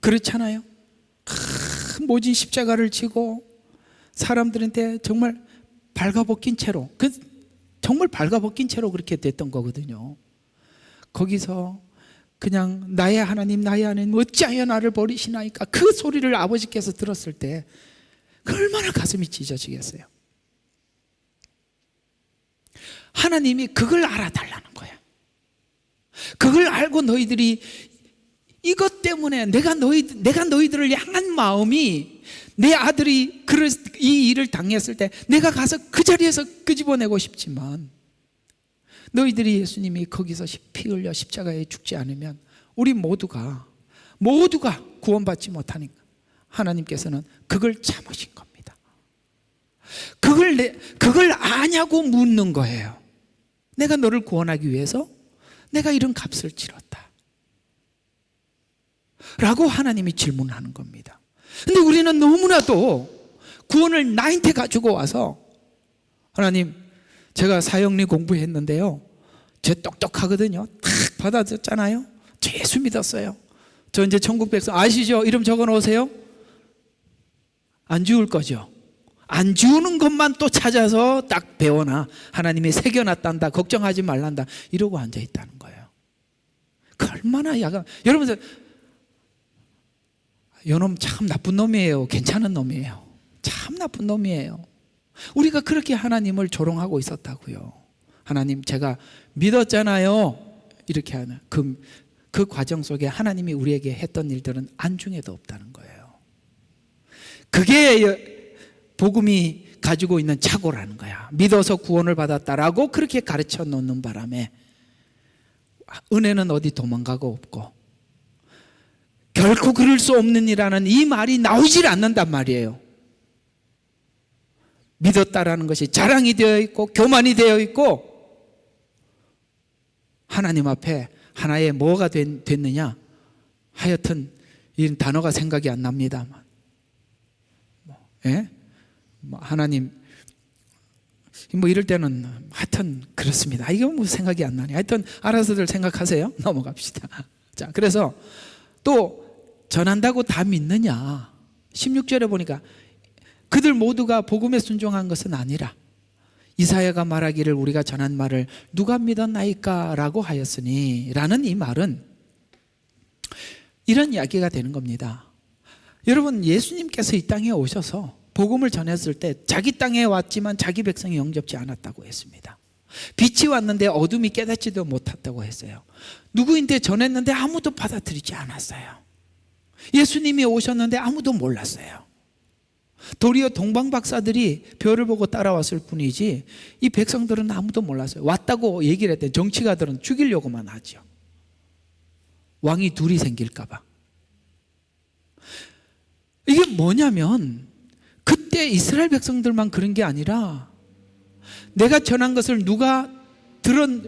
그렇잖아요. 큰 모진 십자가를 지고 사람들한테 정말 발가벗긴 채로, 정말 발가벗긴 채로 그렇게 됐던 거거든요. 거기서 그냥 나의 하나님 어찌하여 나를 버리시나이까, 그 소리를 아버지께서 들었을 때 얼마나 가슴이 찢어지겠어요. 하나님이 그걸 알아달라는 거야. 그걸 알고 너희들이 이것 때문에 내가 너희들을 향한 마음이, 내 아들이 이 일을 당했을 때 내가 가서 그 자리에서 끄집어내고 싶지만, 너희들이 예수님이 거기서 피 흘려 십자가에 죽지 않으면 우리 모두가 구원받지 못하니까 하나님께서는 그걸 참으신 겁니다. 그걸 아냐고 묻는 거예요. 내가 너를 구원하기 위해서 내가 이런 값을 치렀다 라고 하나님이 질문하는 겁니다. 근데 우리는 너무나도 구원을 나한테 가지고 와서, 하나님 제가 사형리 공부했는데요, 제 똑똑하거든요, 탁 받아줬잖아요, 저 예수 믿었어요, 저 이제 천국 백성 아시죠? 이름 적어 놓으세요. 안 지울 거죠. 안 지우는 것만 또 찾아서 딱 배워놔. 하나님이 새겨놨단다, 걱정하지 말란다, 이러고 앉아있다는 거예요. 그 얼마나 야가. 여러분, 요놈 참 나쁜 놈이에요, 괜찮은 놈이에요, 참 나쁜 놈이에요. 우리가 그렇게 하나님을 조롱하고 있었다고요. 하나님 제가 믿었잖아요, 이렇게 하는 그 과정 속에 하나님이 우리에게 했던 일들은 안중에도 없다는 거예요. 그게 복음이 가지고 있는 착오라는 거야. 믿어서 구원을 받았다라고 그렇게 가르쳐 놓는 바람에 은혜는 어디 도망가고 없고 결코 그럴 수 없는 이라는 이 말이 나오질 않는단 말이에요. 믿었다라는 것이 자랑이 되어 있고 교만이 되어 있고, 하나님 앞에 하나의 뭐가 됐느냐, 하여튼 이 단어가 생각이 안 납니다만, 예? 하나님 이럴 때는 하여튼 그렇습니다. 이거 생각이 안 나네. 하여튼 알아서들 생각하세요. 넘어갑시다. 자, 그래서 또 전한다고 다 믿느냐, 16절에 보니까 그들 모두가 복음에 순종한 것은 아니라 이사야가 말하기를 우리가 전한 말을 누가 믿었나이까 라고 하였으니, 라는 이 말은 이런 이야기가 되는 겁니다. 여러분, 예수님께서 이 땅에 오셔서 복음을 전했을 때 자기 땅에 왔지만 자기 백성이 영접지 않았다고 했습니다. 빛이 왔는데 어둠이 깨닫지도 못했다고 했어요. 누구인데 전했는데 아무도 받아들이지 않았어요. 예수님이 오셨는데 아무도 몰랐어요. 도리어 동방박사들이 별을 보고 따라왔을 뿐이지 이 백성들은 아무도 몰랐어요. 왔다고 얘기를 했더니 정치가들은 죽이려고만 하죠. 왕이 둘이 생길까 봐. 이게 뭐냐면 그때 이스라엘 백성들만 그런 게 아니라 내가 전한 것을 누가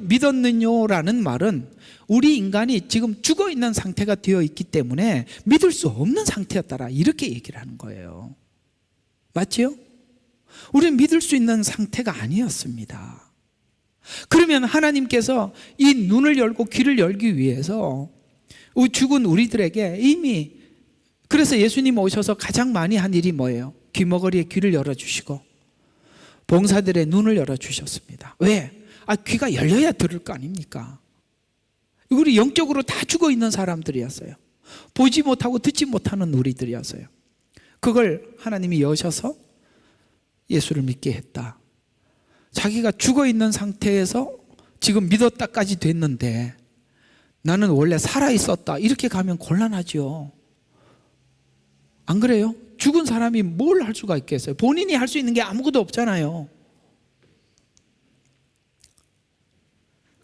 믿었느냐라는 말은 우리 인간이 지금 죽어 있는 상태가 되어 있기 때문에 믿을 수 없는 상태였다라, 이렇게 얘기를 하는 거예요. 맞지요? 우리는 믿을 수 있는 상태가 아니었습니다. 그러면 하나님께서 이 눈을 열고 귀를 열기 위해서 죽은 우리들에게 이미, 그래서 예수님 오셔서 가장 많이 한 일이 뭐예요? 귀머거리에 귀를 열어주시고 봉사들의 눈을 열어주셨습니다. 왜? 귀가 열려야 들을 거 아닙니까? 우리 영적으로 다 죽어 있는 사람들이었어요. 보지 못하고 듣지 못하는 우리들이었어요. 그걸 하나님이 여셔서 예수를 믿게 했다. 자기가 죽어 있는 상태에서 지금 믿었다까지 됐는데 나는 원래 살아 있었다, 이렇게 가면 곤란하죠. 안 그래요? 죽은 사람이 뭘 할 수가 있겠어요? 본인이 할 수 있는 게 아무것도 없잖아요.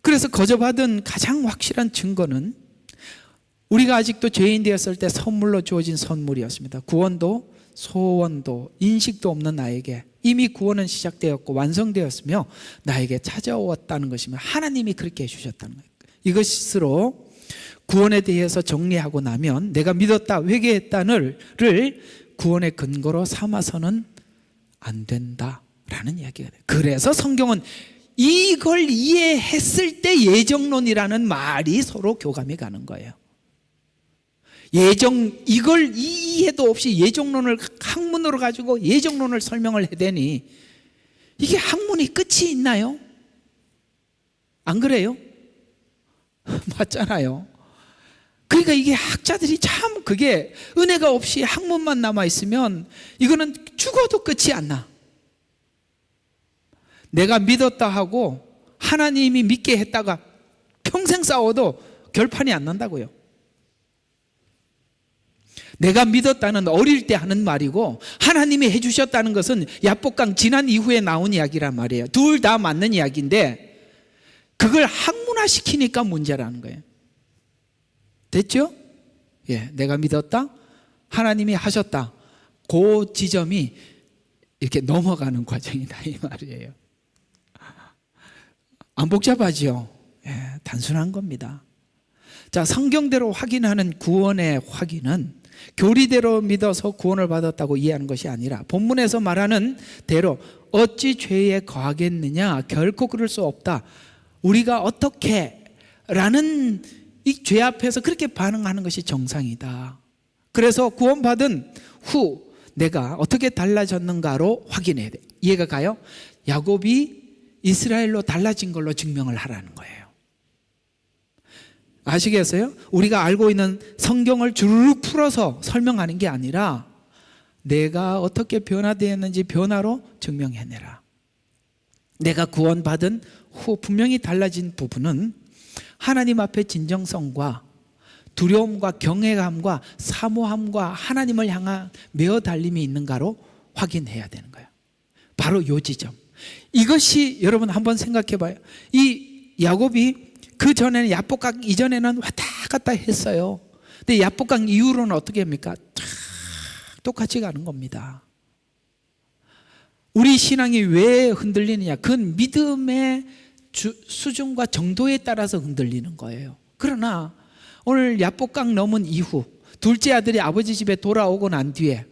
그래서 거저받은 가장 확실한 증거는 우리가 아직도 죄인 되었을 때 선물로 주어진 선물이었습니다. 구원도 소원도 인식도 없는 나에게 이미 구원은 시작되었고 완성되었으며 나에게 찾아왔다는 것이며 하나님이 그렇게 해주셨다는 거예요. 이것으로 구원에 대해서 정리하고 나면 내가 믿었다, 회개했다를 구원의 근거로 삼아서는 안 된다라는 이야기가 돼요. 그래서 성경은 이걸 이해했을 때 예정론이라는 말이 서로 교감이 가는 거예요. 이걸 이해도 없이 예정론을 학문으로 가지고 예정론을 설명을 해대니 이게 학문이 끝이 있나요? 안 그래요? 맞잖아요. 그러니까 이게 학자들이 참 그게 은혜가 없이 학문만 남아있으면 이거는 죽어도 끝이 안 나. 내가 믿었다 하고 하나님이 믿게 했다가 평생 싸워도 결판이 안 난다고요. 내가 믿었다는 어릴 때 하는 말이고 하나님이 해주셨다는 것은 야복강 지난 이후에 나온 이야기란 말이에요. 둘 다 맞는 이야기인데 그걸 학문화시키니까 문제라는 거예요. 됐죠? 예, 내가 믿었다, 하나님이 하셨다, 그 지점이 이렇게 넘어가는 과정이다 이 말이에요. 안 복잡하죠? 단순한 겁니다. 자, 성경대로 확인하는 구원의 확인은 교리대로 믿어서 구원을 받았다고 이해하는 것이 아니라 본문에서 말하는 대로 어찌 죄에 거하겠느냐, 결코 그럴 수 없다, 우리가 어떻게 라는 이 죄 앞에서 그렇게 반응하는 것이 정상이다. 그래서 구원받은 후 내가 어떻게 달라졌는가로 확인해야 돼. 이해가 가요? 야곱이 이스라엘로 달라진 걸로 증명을 하라는 거예요. 아시겠어요? 우리가 알고 있는 성경을 주르륵 풀어서 설명하는 게 아니라 내가 어떻게 변화되었는지 변화로 증명해내라. 내가 구원받은 후 분명히 달라진 부분은 하나님 앞에 진정성과 두려움과 경외감과 사모함과 하나님을 향한 매어 달림이 있는가로 확인해야 되는 거예요. 바로 이 지점. 이것이 여러분 한번 생각해 봐요. 이 야곱이 그 전에는 야복강 이전에는 왔다 갔다 했어요. 근데 야복강 이후로는 어떻게 합니까? 똑같이 가는 겁니다. 우리 신앙이 왜 흔들리느냐? 그건 믿음의 수준과 정도에 따라서 흔들리는 거예요. 그러나 오늘 야복강 넘은 이후 둘째 아들이 아버지 집에 돌아오고 난 뒤에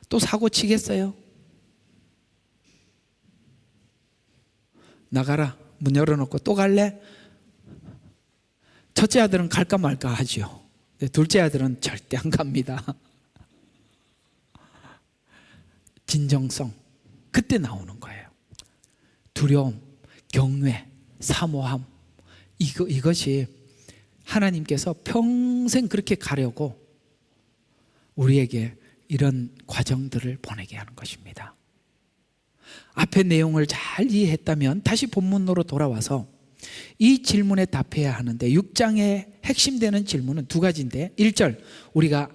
또 사고 치겠어요? 나가라, 문 열어놓고 또 갈래? 첫째 아들은 갈까 말까 하죠. 둘째 아들은 절대 안 갑니다. 진정성, 그때 나오는 거예요. 두려움, 경외, 사모함, 이것이 하나님께서 평생 그렇게 가려고 우리에게 이런 과정들을 보내게 하는 것입니다. 앞의 내용을 잘 이해했다면 다시 본문으로 돌아와서 이 질문에 답해야 하는데 6장의 핵심 되는 질문은 두 가지인데 1절 우리가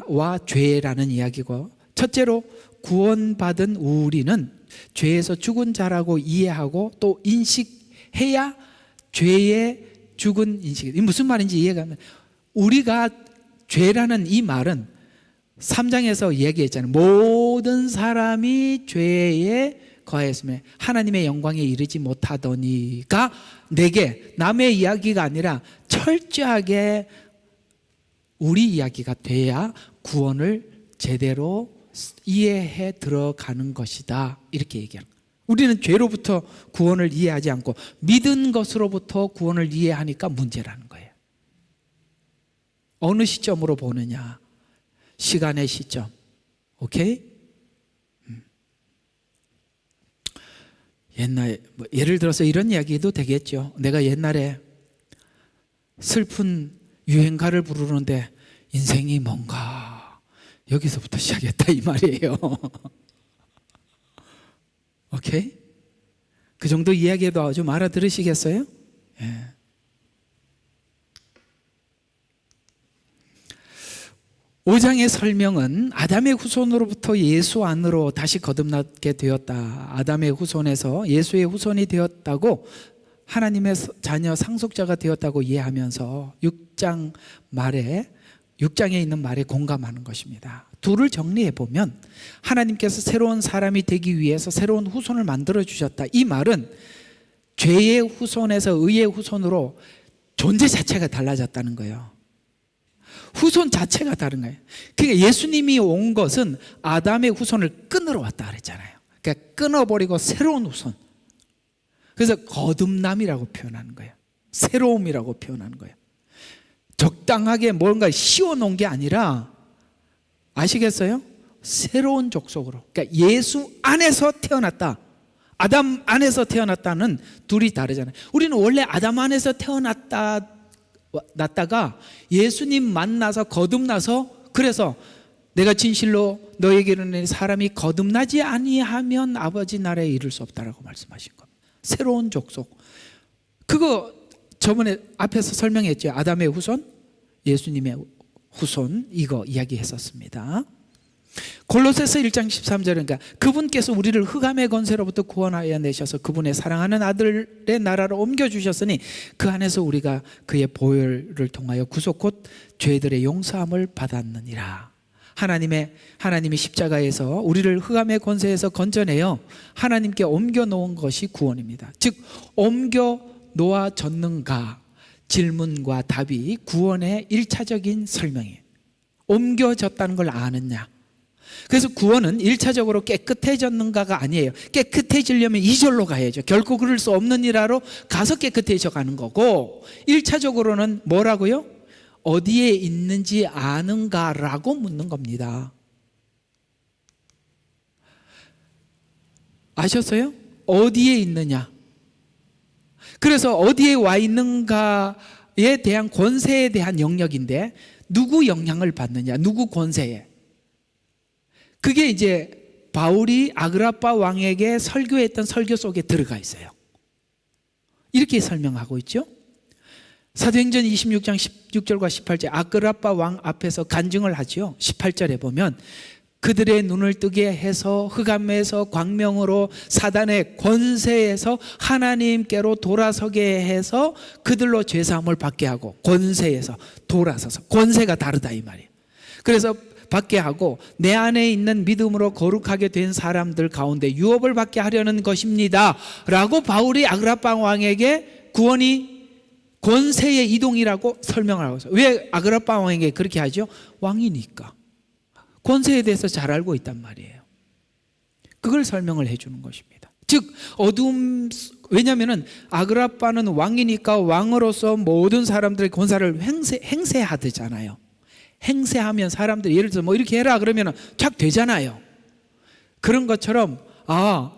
와 죄라는 이야기고, 첫째로 구원받은 우리는 죄에서 죽은 자라고 이해하고 또 인식해야 죄의 죽은 인식. 이 무슨 말인지 이해가 안 돼요. 우리가 죄라는 이 말은 3장에서 얘기했잖아요. 모든 사람이 죄에 거하였으며 하나님의 영광에 이르지 못하더니가 내게 남의 이야기가 아니라 철저하게 우리 이야기가 돼야 구원을 제대로 이해해 들어가는 것이다, 이렇게 얘기하는 거예요. 우리는 죄로부터 구원을 이해하지 않고 믿은 것으로부터 구원을 이해하니까 문제라는 거예요. 어느 시점으로 보느냐, 시간의 시점. 오케이? 옛날에 예를 들어서 이런 이야기도 되겠죠. 내가 옛날에 슬픈 유행가를 부르는데 인생이 뭔가 여기서부터 시작했다 이 말이에요. 오케이? 그 정도 이야기도 좀 알아들으시겠어요? 예. (5장의) 설명은 아담의 후손으로부터 예수 안으로 다시 거듭나게 되었다, 아담의 후손에서 예수의 후손이 되었다고, 하나님의 자녀 상속자가 되었다고 이해하면서 6장 말에 6장에 있는 말에 공감하는 것입니다. 둘을 정리해 보면 하나님께서 새로운 사람이 되기 위해서 새로운 후손을 만들어 주셨다, 이 말은 죄의 후손에서 의의 후손으로 존재 자체가 달라졌다는 거예요. 후손 자체가 다른 거예요. 그러니까 예수님이 온 것은 아담의 후손을 끊으러 왔다 그랬잖아요. 그러니까 끊어버리고 새로운 후손. 그래서 거듭남이라고 표현하는 거예요. 새로움이라고 표현하는 거예요. 적당하게 뭔가 씌워놓은 게 아니라, 아시겠어요? 새로운 족속으로. 그러니까 예수 안에서 태어났다, 아담 안에서 태어났다는 둘이 다르잖아요. 우리는 원래 아담 안에서 태어났다가 예수님 만나서 거듭나서, 그래서 내가 진실로 너에게 이르노니 사람이 거듭나지 아니하면 아버지 나라에 이를 수 없다라고 말씀하신 겁니다. 새로운 족속. 그거 저번에 앞에서 설명했죠. 아담의 후손, 예수님의 후손, 이거 이야기했었습니다. 골로새서 1장 13절, 그러니까 그분께서 우리를 흑암의 권세로부터 구원하여 내셔서 그분의 사랑하는 아들의 나라로 옮겨주셨으니 그 안에서 우리가 그의 보혈을 통하여 구속 곧 죄들의 용서함을 받았느니라. 하나님이 십자가에서 우리를 흑암의 권세에서 건져내어 하나님께 옮겨 놓은 것이 구원입니다. 즉 옮겨 놓아졌는가 질문과 답이 구원의 1차적인 설명이에요. 옮겨졌다는 걸 아느냐. 그래서 구원은 1차적으로 깨끗해졌는가가 아니에요. 깨끗해지려면 2절로 가야죠. 결코 그럴 수 없는 일하러 가서 깨끗해져 가는 거고, 1차적으로는 뭐라고요? 어디에 있는지 아는가라고 묻는 겁니다. 아셨어요? 어디에 있느냐. 그래서 어디에 와 있는가에 대한 권세에 대한 영역인데, 누구 영향을 받느냐, 누구 권세에. 그게 이제 바울이 아그라빠 왕에게 설교했던 설교 속에 들어가 있어요. 이렇게 설명하고 있죠. 사도행전 26장 16절과 18절, 아그라빠 왕 앞에서 간증을 하죠. 18절에 보면 그들의 눈을 뜨게 해서 흑암에서 광명으로 사단의 권세에서 하나님께로 돌아서게 해서 그들로 죄사함을 받게 하고, 권세에서 돌아서서, 권세가 다르다 이 말이에요. 그래서 받게 하고 내 안에 있는 믿음으로 거룩하게 된 사람들 가운데 유업을 받게 하려는 것입니다 라고 바울이 아그라빠 왕에게 구원이 권세의 이동이라고 설명을 하고 있어요. 왜 아그라빠 왕에게 그렇게 하죠? 왕이니까 권세에 대해서 잘 알고 있단 말이에요. 그걸 설명을 해주는 것입니다. 즉 어둠, 왜냐하면 아그라빠는 왕이니까 왕으로서 모든 사람들의 권세를 행세하잖아요. 행세하면 사람들이 예를 들어서 뭐 이렇게 해라 그러면 착 되잖아요. 그런 것처럼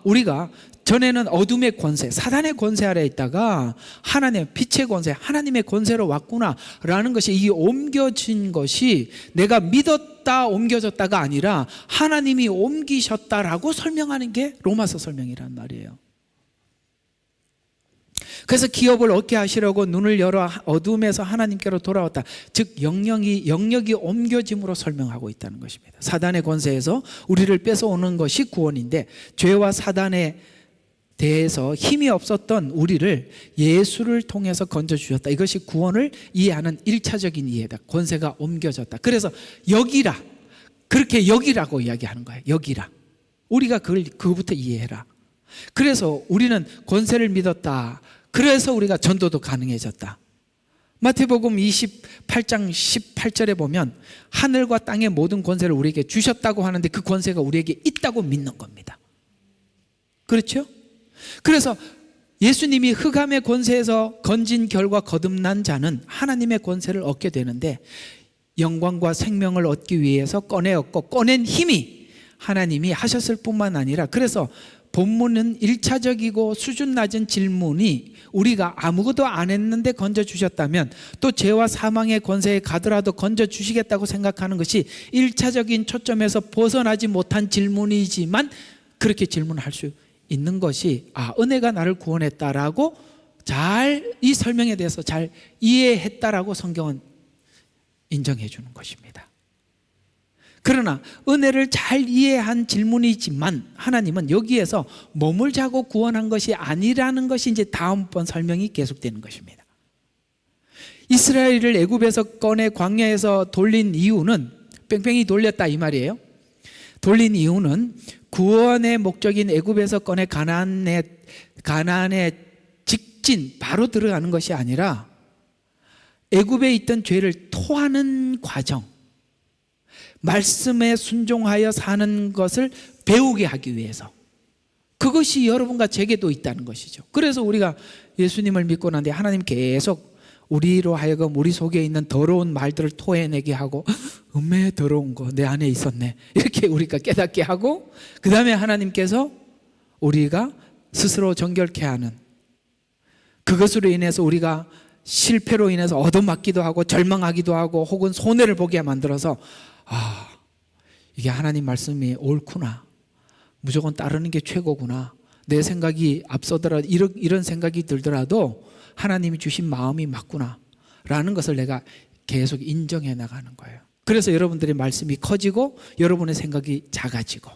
우리가 전에는 어둠의 권세, 사단의 권세 아래 있다가 하나님의 빛의 권세, 하나님의 권세로 왔구나라는 것이, 이 옮겨진 것이 내가 믿었다 옮겨졌다가 아니라 하나님이 옮기셨다라고 설명하는 게 로마서 설명이란 말이에요. 그래서 기업을 얻게 하시려고 눈을 열어 어둠에서 하나님께로 돌아왔다. 즉 영역이 옮겨짐으로 설명하고 있다는 것입니다. 사단의 권세에서 우리를 뺏어오는 것이 구원인데, 죄와 사단에 대해서 힘이 없었던 우리를 예수를 통해서 건져주셨다. 이것이 구원을 이해하는 1차적인 이해다. 권세가 옮겨졌다. 그래서 여기라, 그렇게 여기라고 이야기하는 거예요. 여기라. 우리가 그거부터 이해해라. 그래서 우리는 권세를 믿었다. 그래서 우리가 전도도 가능해졌다. 마태복음 28장 18절에 보면 하늘과 땅의 모든 권세를 우리에게 주셨다고 하는데 그 권세가 우리에게 있다고 믿는 겁니다. 그렇죠? 그래서 예수님이 흑암의 권세에서 건진 결과 거듭난 자는 하나님의 권세를 얻게 되는데, 영광과 생명을 얻기 위해서 꺼낸 힘이 하나님이 하셨을 뿐만 아니라, 그래서 본문은 1차적이고 수준 낮은 질문이 우리가 아무것도 안 했는데 건져주셨다면, 또 죄와 사망의 권세에 가더라도 건져주시겠다고 생각하는 것이 1차적인 초점에서 벗어나지 못한 질문이지만, 그렇게 질문할 수 있는 것이 은혜가 나를 구원했다라고 잘, 이 설명에 대해서 잘 이해했다라고 성경은 인정해 주는 것입니다. 그러나 은혜를 잘 이해한 질문이지만 하나님은 여기에서 몸을 자고 구원한 것이 아니라는 것이 이제 다음번 설명이 계속되는 것입니다. 이스라엘을 애굽에서 꺼내 광야에서 돌린 이유는, 뺑뺑이 돌렸다 이 말이에요. 돌린 이유는 구원의 목적인 애굽에서 꺼내 가나안에 직진 바로 들어가는 것이 아니라 애굽에 있던 죄를 토하는 과정, 말씀에 순종하여 사는 것을 배우게 하기 위해서, 그것이 여러분과 제게도 있다는 것이죠. 그래서 우리가 예수님을 믿고 난 뒤에 하나님 계속 우리로 하여금 우리 속에 있는 더러운 말들을 토해내게 하고, 더러운 거 내 안에 있었네, 이렇게 우리가 깨닫게 하고, 그 다음에 하나님께서 우리가 스스로 정결케 하는, 그것으로 인해서 우리가 실패로 인해서 얻어맞기도 하고 절망하기도 하고 혹은 손해를 보게 만들어서 이게 하나님 말씀이 옳구나, 무조건 따르는 게 최고구나, 내 생각이 앞서더라도 이런 생각이 들더라도 하나님이 주신 마음이 맞구나 라는 것을 내가 계속 인정해 나가는 거예요. 그래서 여러분들의 말씀이 커지고 여러분의 생각이 작아지고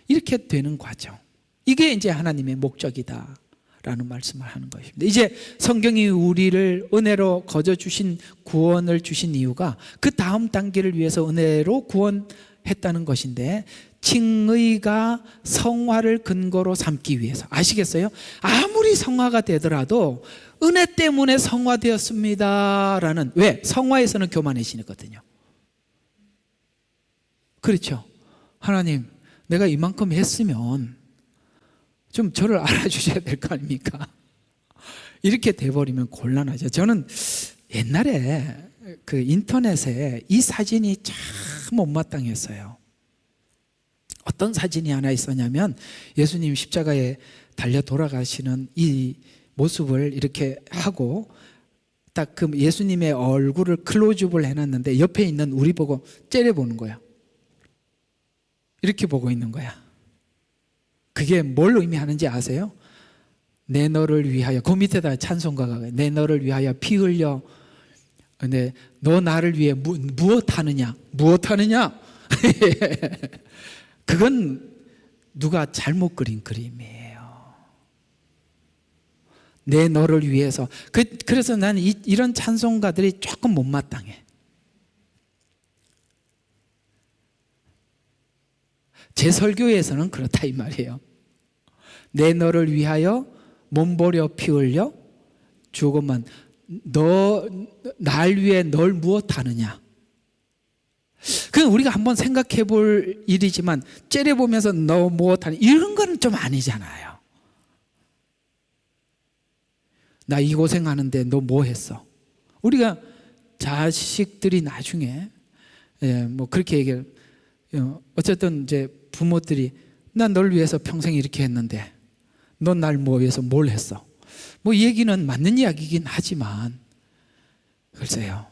이렇게 되는 과정, 이게 이제 하나님의 목적이다 라는 말씀을 하는 것입니다. 이제 성경이 우리를 은혜로 거저 주신 구원을 주신 이유가 그 다음 단계를 위해서 은혜로 구원했다는 것인데, 칭의가 성화를 근거로 삼기 위해서. 아시겠어요? 아무리 성화가 되더라도 은혜 때문에 성화되었습니다 라는, 왜? 성화에서는 교만해지거든요. 그렇죠? 하나님, 내가 이만큼 했으면 좀 저를 알아주셔야 될 거 아닙니까? 이렇게 돼버리면 곤란하죠. 저는 옛날에 그 인터넷에 이 사진이 참 못마땅했어요. 어떤 사진이 하나 있었냐면, 예수님 십자가에 달려 돌아가시는 이 모습을 이렇게 하고 딱 그 예수님의 얼굴을 클로즈업을 해놨는데 옆에 있는 우리 보고 째려보는 거야. 이렇게 보고 있는 거야. 그게 뭘 의미하는지 아세요? 내 너를 위하여, 그 밑에다 찬송가가, 내 너를 위하여 피 흘려, 근데 너 나를 위해 무엇 하느냐? 무엇 하느냐? 그건 누가 잘못 그린 그림이에요. 내 너를 위해서. 그래서 나는 이런 찬송가들이 조금 못마땅해. 제 설교에서는 그렇다 이 말이에요. 내 너를 위하여 몸버려 피 흘려 죽으면 너 날 위해 널 무엇 하느냐. 그건 우리가 한번 생각해 볼 일이지만, 째려보면서 너 무엇 하느냐 이런 거는 좀 아니잖아요. 나 이 고생하는데 너 뭐 했어? 우리가 자식들이 나중에 뭐 그렇게 얘기를, 어쨌든 이제 부모들이 난 널 위해서 평생 이렇게 했는데 넌 날 뭐 위해서 뭘 했어? 뭐 이 얘기는 맞는 이야기이긴 하지만, 글쎄요,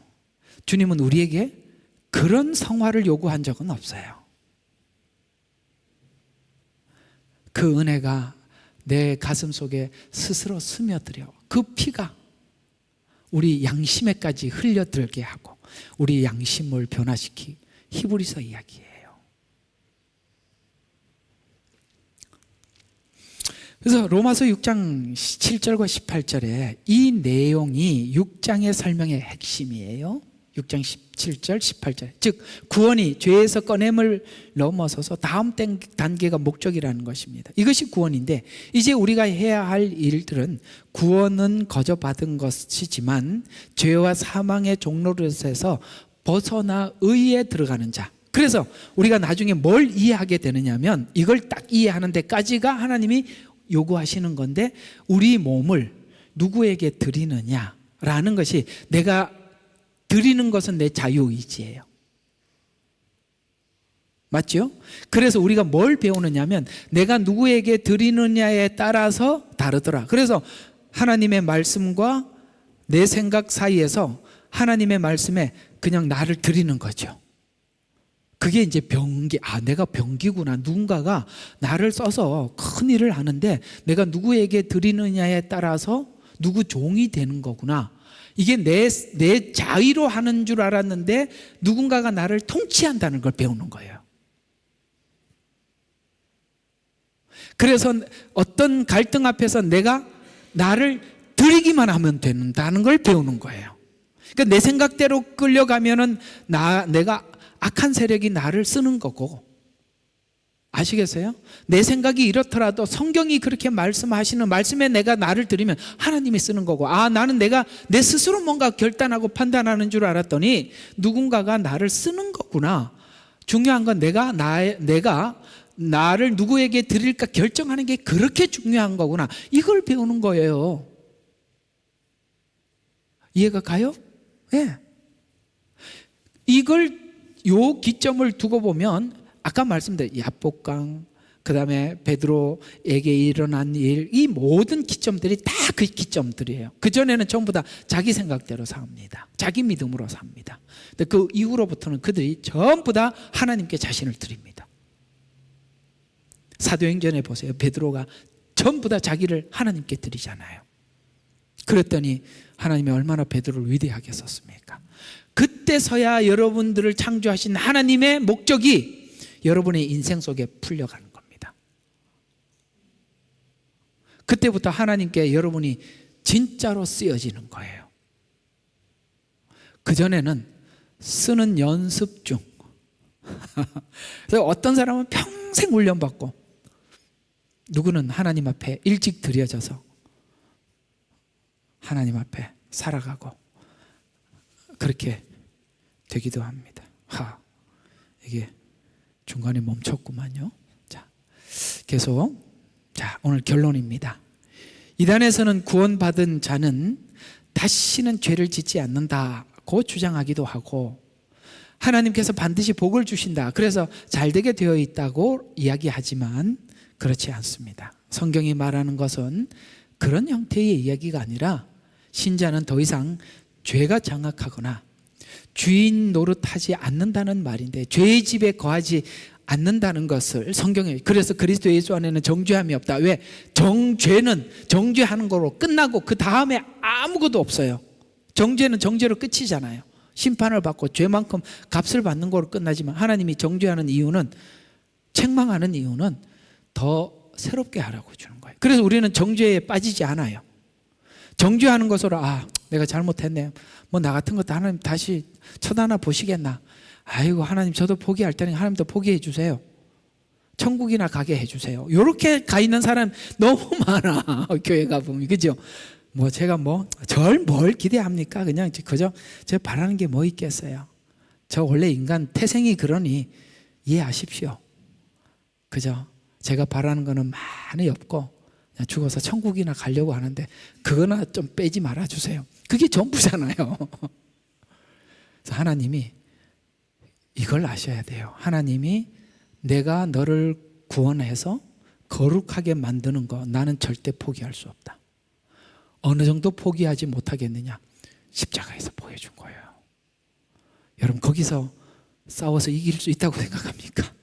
주님은 우리에게 그런 성화를 요구한 적은 없어요. 그 은혜가 내 가슴 속에 스스로 스며들어 그 피가 우리 양심에까지 흘려들게 하고 우리 양심을 변화시키, 히브리서 이야기예요. 그래서 로마서 6장 7절과 18절에 이 내용이 6장의 설명의 핵심이에요. 6장 17절 18절, 즉 구원이 죄에서 꺼냄을 넘어서서 다음 단계가 목적이라는 것입니다. 이것이 구원인데, 이제 우리가 해야 할 일들은, 구원은 거저 받은 것이지만 죄와 사망의 종로릇에서 벗어나 의에 들어가는 자. 그래서 우리가 나중에 뭘 이해하게 되느냐 하면, 이걸 딱 이해하는 데까지가 하나님이 요구하시는 건데, 우리 몸을 누구에게 드리느냐라는 것이, 내가 드리는 것은 내 자유의지예요. 맞죠? 그래서 우리가 뭘 배우느냐면, 내가 누구에게 드리느냐에 따라서 다르더라. 그래서 하나님의 말씀과 내 생각 사이에서 하나님의 말씀에 그냥 나를 드리는 거죠. 그게 이제 병기, 내가 병기구나. 누군가가 나를 써서 큰 일을 하는데 내가 누구에게 드리느냐에 따라서 누구 종이 되는 거구나. 이게 내 자의로 하는 줄 알았는데 누군가가 나를 통치한다는 걸 배우는 거예요. 그래서 어떤 갈등 앞에서 내가 나를 드리기만 하면 된다는 걸 배우는 거예요. 그러니까 내 생각대로 끌려가면은 내가 악한 세력이 나를 쓰는 거고, 아시겠어요? 내 생각이 이렇더라도 성경이 그렇게 말씀하시는 말씀에 내가 나를 드리면 하나님이 쓰는 거고, 나는 내가 내 스스로 뭔가 결단하고 판단하는 줄 알았더니 누군가가 나를 쓰는 거구나. 중요한 건 내가 나를 누구에게 드릴까 결정하는 게 그렇게 중요한 거구나. 이걸 배우는 거예요. 이해가 가요? 네. 요 기점을 두고 보면, 아까 말씀드린 야복강, 그 다음에 베드로에게 일어난 일, 이 모든 기점들이 다 그 기점들이에요. 그전에는 전부 다 자기 생각대로 삽니다. 자기 믿음으로 삽니다. 근데 그 이후로부터는 그들이 전부 다 하나님께 자신을 드립니다. 사도행전에 보세요. 베드로가 전부 다 자기를 하나님께 드리잖아요. 그랬더니 하나님이 얼마나 베드로를 위대하게 썼습니까? 그때서야 여러분들을 창조하신 하나님의 목적이 여러분의 인생 속에 풀려가는 겁니다. 그때부터 하나님께 여러분이 진짜로 쓰여지는 거예요. 그전에는 쓰는 연습 중. 그래서 어떤 사람은 평생 훈련받고, 누구는 하나님 앞에 일찍 드려져서 하나님 앞에 살아가고 그렇게 되기도 합니다. 이게 중간에 멈췄구만요. 자, 계속. 자, 오늘 결론입니다. 이단에서는 구원받은 자는 다시는 죄를 짓지 않는다고 주장하기도 하고, 하나님께서 반드시 복을 주신다, 그래서 잘되게 되어 있다고 이야기하지만 그렇지 않습니다. 성경이 말하는 것은 그런 형태의 이야기가 아니라, 신자는 더 이상 죄가 장악하거나 주인 노릇하지 않는다는 말인데, 죄의 집에 거하지 않는다는 것을 성경에, 그래서 그리스도 예수 안에는 정죄함이 없다. 왜? 정죄는 정죄하는 거로 끝나고 그 다음에 아무것도 없어요. 정죄는 정죄로 끝이잖아요. 심판을 받고 죄만큼 값을 받는 거로 끝나지만, 하나님이 정죄하는 이유는, 책망하는 이유는 더 새롭게 하라고 주는 거예요. 그래서 우리는 정죄에 빠지지 않아요. 정죄하는 것으로 내가 잘못했네, 뭐 나 같은 것도 하나님 다시 쳐다나 보시겠나, 아이고 하나님 저도 포기할 테니 하나님도 포기해 주세요, 천국이나 가게 해주세요, 이렇게 가 있는 사람 너무 많아. 교회 가보면. 그죠? 뭐 제가 절 뭘 기대합니까? 그냥 그저 제가 바라는 게 뭐 있겠어요. 저 원래 인간 태생이 그러니 이해하십시오. 그죠? 제가 바라는 거는 많이 없고 그냥 죽어서 천국이나 가려고 하는데 그거나 좀 빼지 말아주세요. 그게 전부잖아요. 그래서 하나님이 이걸 아셔야 돼요. 하나님이 내가 너를 구원해서 거룩하게 만드는 거 나는 절대 포기할 수 없다. 어느 정도 포기하지 못하겠느냐? 십자가에서 보여준 거예요. 여러분, 거기서 싸워서 이길 수 있다고 생각합니까?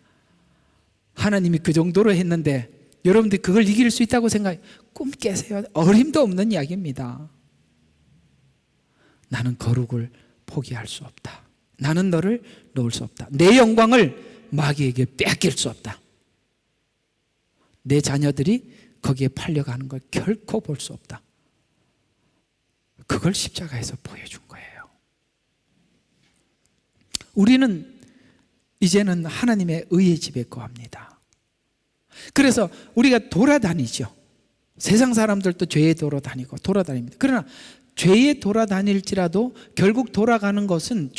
하나님이 그 정도로 했는데 여러분들이 그걸 이길 수 있다고 꿈 깨세요. 어림도 없는 이야기입니다. 나는 거룩을 포기할 수 없다. 나는 너를 놓을 수 없다. 내 영광을 마귀에게 뺏길 수 없다. 내 자녀들이 거기에 팔려가는 걸 결코 볼 수 없다. 그걸 십자가에서 보여준 거예요. 우리는 이제는 하나님의 의의 집에 거합니다. 그래서 우리가 돌아다니죠. 세상 사람들도 죄에 돌아다닙니다. 그러나 죄에 돌아다닐지라도 결국 돌아가는 것은,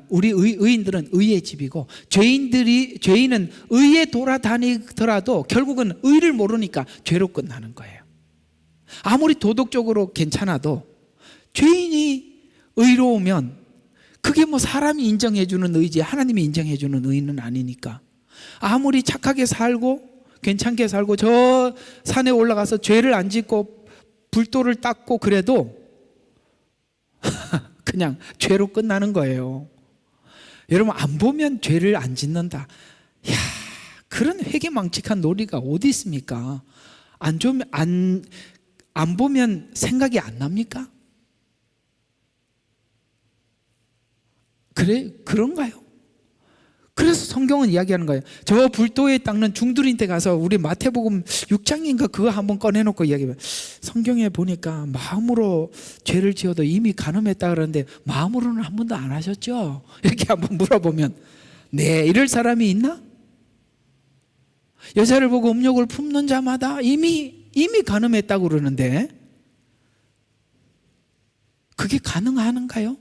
우리 의인들은 의의 집이고, 죄인은 의에 돌아다니더라도 결국은 의를 모르니까 죄로 끝나는 거예요. 아무리 도덕적으로 괜찮아도 죄인이 의로우면 그게 사람이 인정해주는 의지, 하나님이 인정해주는 의는 아니니까. 아무리 착하게 살고 괜찮게 살고 저 산에 올라가서 죄를 안 짓고 불도를 닦고 그래도 그냥 죄로 끝나는 거예요. 여러분, 안 보면 죄를 안 짓는다. 그런 회개망측한 논리가 어디 있습니까? 안 보면 생각이 안 납니까? 그런가요? 그래서 성경은 이야기하는 거예요. 저 불도에 닦는 중들인데 가서, 우리 마태복음 6장인가 그거 한번 꺼내놓고 이야기해요. 성경에 보니까 마음으로 죄를 지어도 이미 간음했다 그러는데 마음으로는 한 번도 안 하셨죠? 이렇게 한번 물어보면 네, 이럴 사람이 있나? 여자를 보고 음욕을 품는 자마다 이미 간음했다고 그러는데 그게 가능한가요?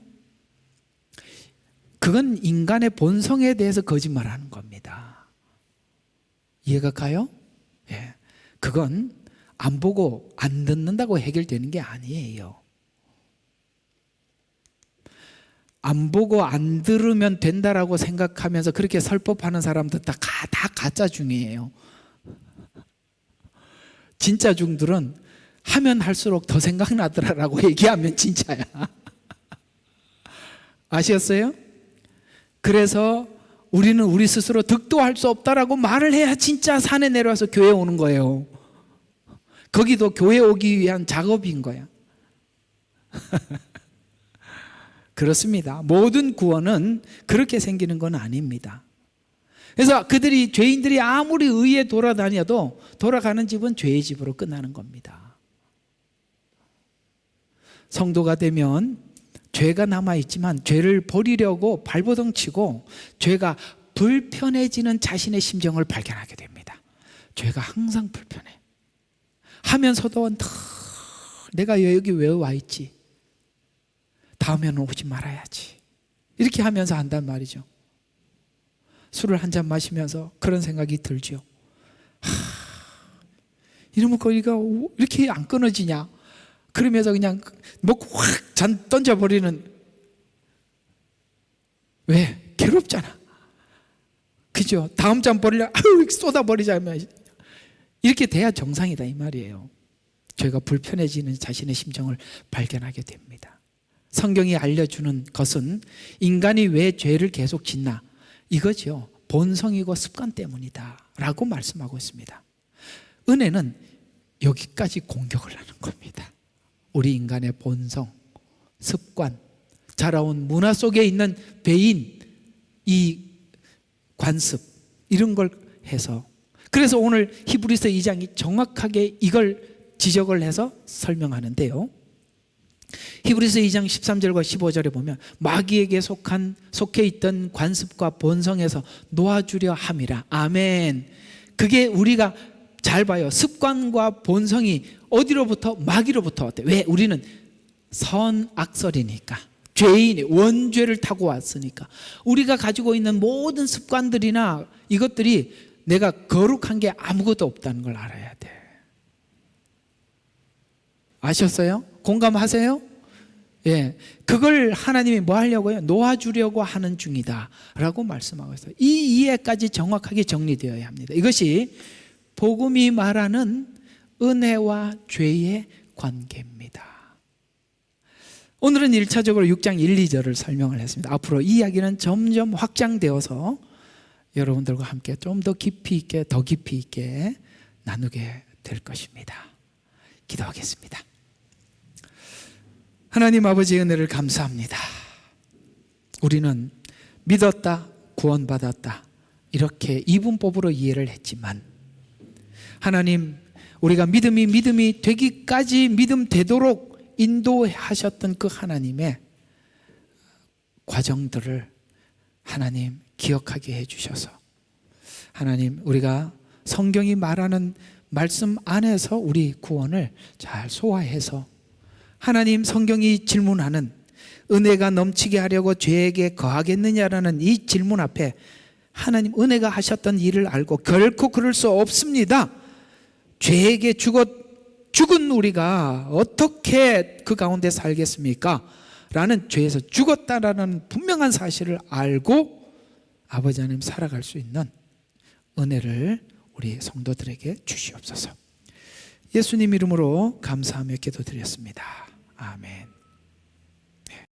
그건 인간의 본성에 대해서 거짓말하는 겁니다. 이해가 가요? 예. 그건 안 보고 안 듣는다고 해결되는 게 아니에요. 안 보고 안 들으면 된다라고 생각하면서 그렇게 설법하는 사람들 다 가짜 중이에요. 진짜 중들은 하면 할수록 더 생각나더라라고 얘기하면 진짜야. 아시겠어요? 그래서 우리는 우리 스스로 득도할 수 없다라고 말을 해야 진짜 산에 내려와서 교회 오는 거예요. 거기도 교회 오기 위한 작업인 거야. 그렇습니다. 모든 구원은 그렇게 생기는 건 아닙니다. 그래서 그들이 죄인들이 아무리 의에 돌아다녀도 돌아가는 집은 죄의 집으로 끝나는 겁니다. 성도가 되면 죄가 남아있지만 죄를 버리려고 발버둥 치고 죄가 불편해지는 자신의 심정을 발견하게 됩니다. 죄가 항상 불편해 하면서도 내가 여기 왜 와 있지? 다음에는 오지 말아야지. 이렇게 하면서 한단 말이죠. 술을 한 잔 마시면서 그런 생각이 들죠. 이러면 거기가 이렇게 안 끊어지냐? 그러면서 그냥 먹고 확 잔 던져버리는. 왜? 괴롭잖아. 그죠? 다음 잔 버리려 쏟아버리자면 이렇게 돼야 정상이다 이 말이에요. 죄가 불편해지는 자신의 심정을 발견하게 됩니다. 성경이 알려주는 것은 인간이 왜 죄를 계속 짓나? 이거죠. 본성이고 습관 때문이다 라고 말씀하고 있습니다. 은혜는 여기까지 공격을 하는 겁니다. 우리 인간의 본성, 습관, 자라온 문화 속에 있는 배인, 이 관습 이런 걸 해서, 그래서 오늘 히브리서 2장이 정확하게 이걸 지적을 해서 설명하는데요. 히브리서 2장 13절과 15절에 보면 마귀에게 속해 있던 관습과 본성에서 놓아주려 함이라. 아멘. 그게 우리가 잘 봐요. 습관과 본성이 어디로부터? 마귀로부터 왔대. 왜? 우리는 선악설이니까, 죄인이 원죄를 타고 왔으니까. 우리가 가지고 있는 모든 습관들이나 이것들이 내가 거룩한 게 아무것도 없다는 걸 알아야 돼. 아셨어요? 공감하세요? 예, 그걸 하나님이 뭐 하려고요? 놓아주려고 하는 중이다 라고 말씀하고 있어요. 이 이해까지 정확하게 정리되어야 합니다. 이것이 복음이 말하는 은혜와 죄의 관계입니다. 오늘은 1차적으로 6장 1, 2절을 설명을 했습니다. 앞으로 이 이야기는 점점 확장되어서 여러분들과 함께 좀 더 깊이 있게, 더 깊이 있게 나누게 될 것입니다. 기도하겠습니다. 하나님 아버지의 은혜를 감사합니다. 우리는 믿었다, 구원받았다 이렇게 이분법으로 이해를 했지만, 하나님, 우리가 믿음이 되기까지 믿음 되도록 인도하셨던 그 하나님의 과정들을 하나님 기억하게 해주셔서, 하나님, 우리가 성경이 말하는 말씀 안에서 우리 구원을 잘 소화해서 하나님, 성경이 질문하는 은혜가 넘치게 하려고 죄에게 거하겠느냐라는 이 질문 앞에 하나님 은혜가 하셨던 일을 알고 결코 그럴 수 없습니다. 죄에게 죽은 우리가 어떻게 그 가운데 살겠습니까? 라는, 죄에서 죽었다라는 분명한 사실을 알고 아버지 하나님 살아갈 수 있는 은혜를 우리 성도들에게 주시옵소서. 예수님 이름으로 감사하며 기도드렸습니다. 아멘.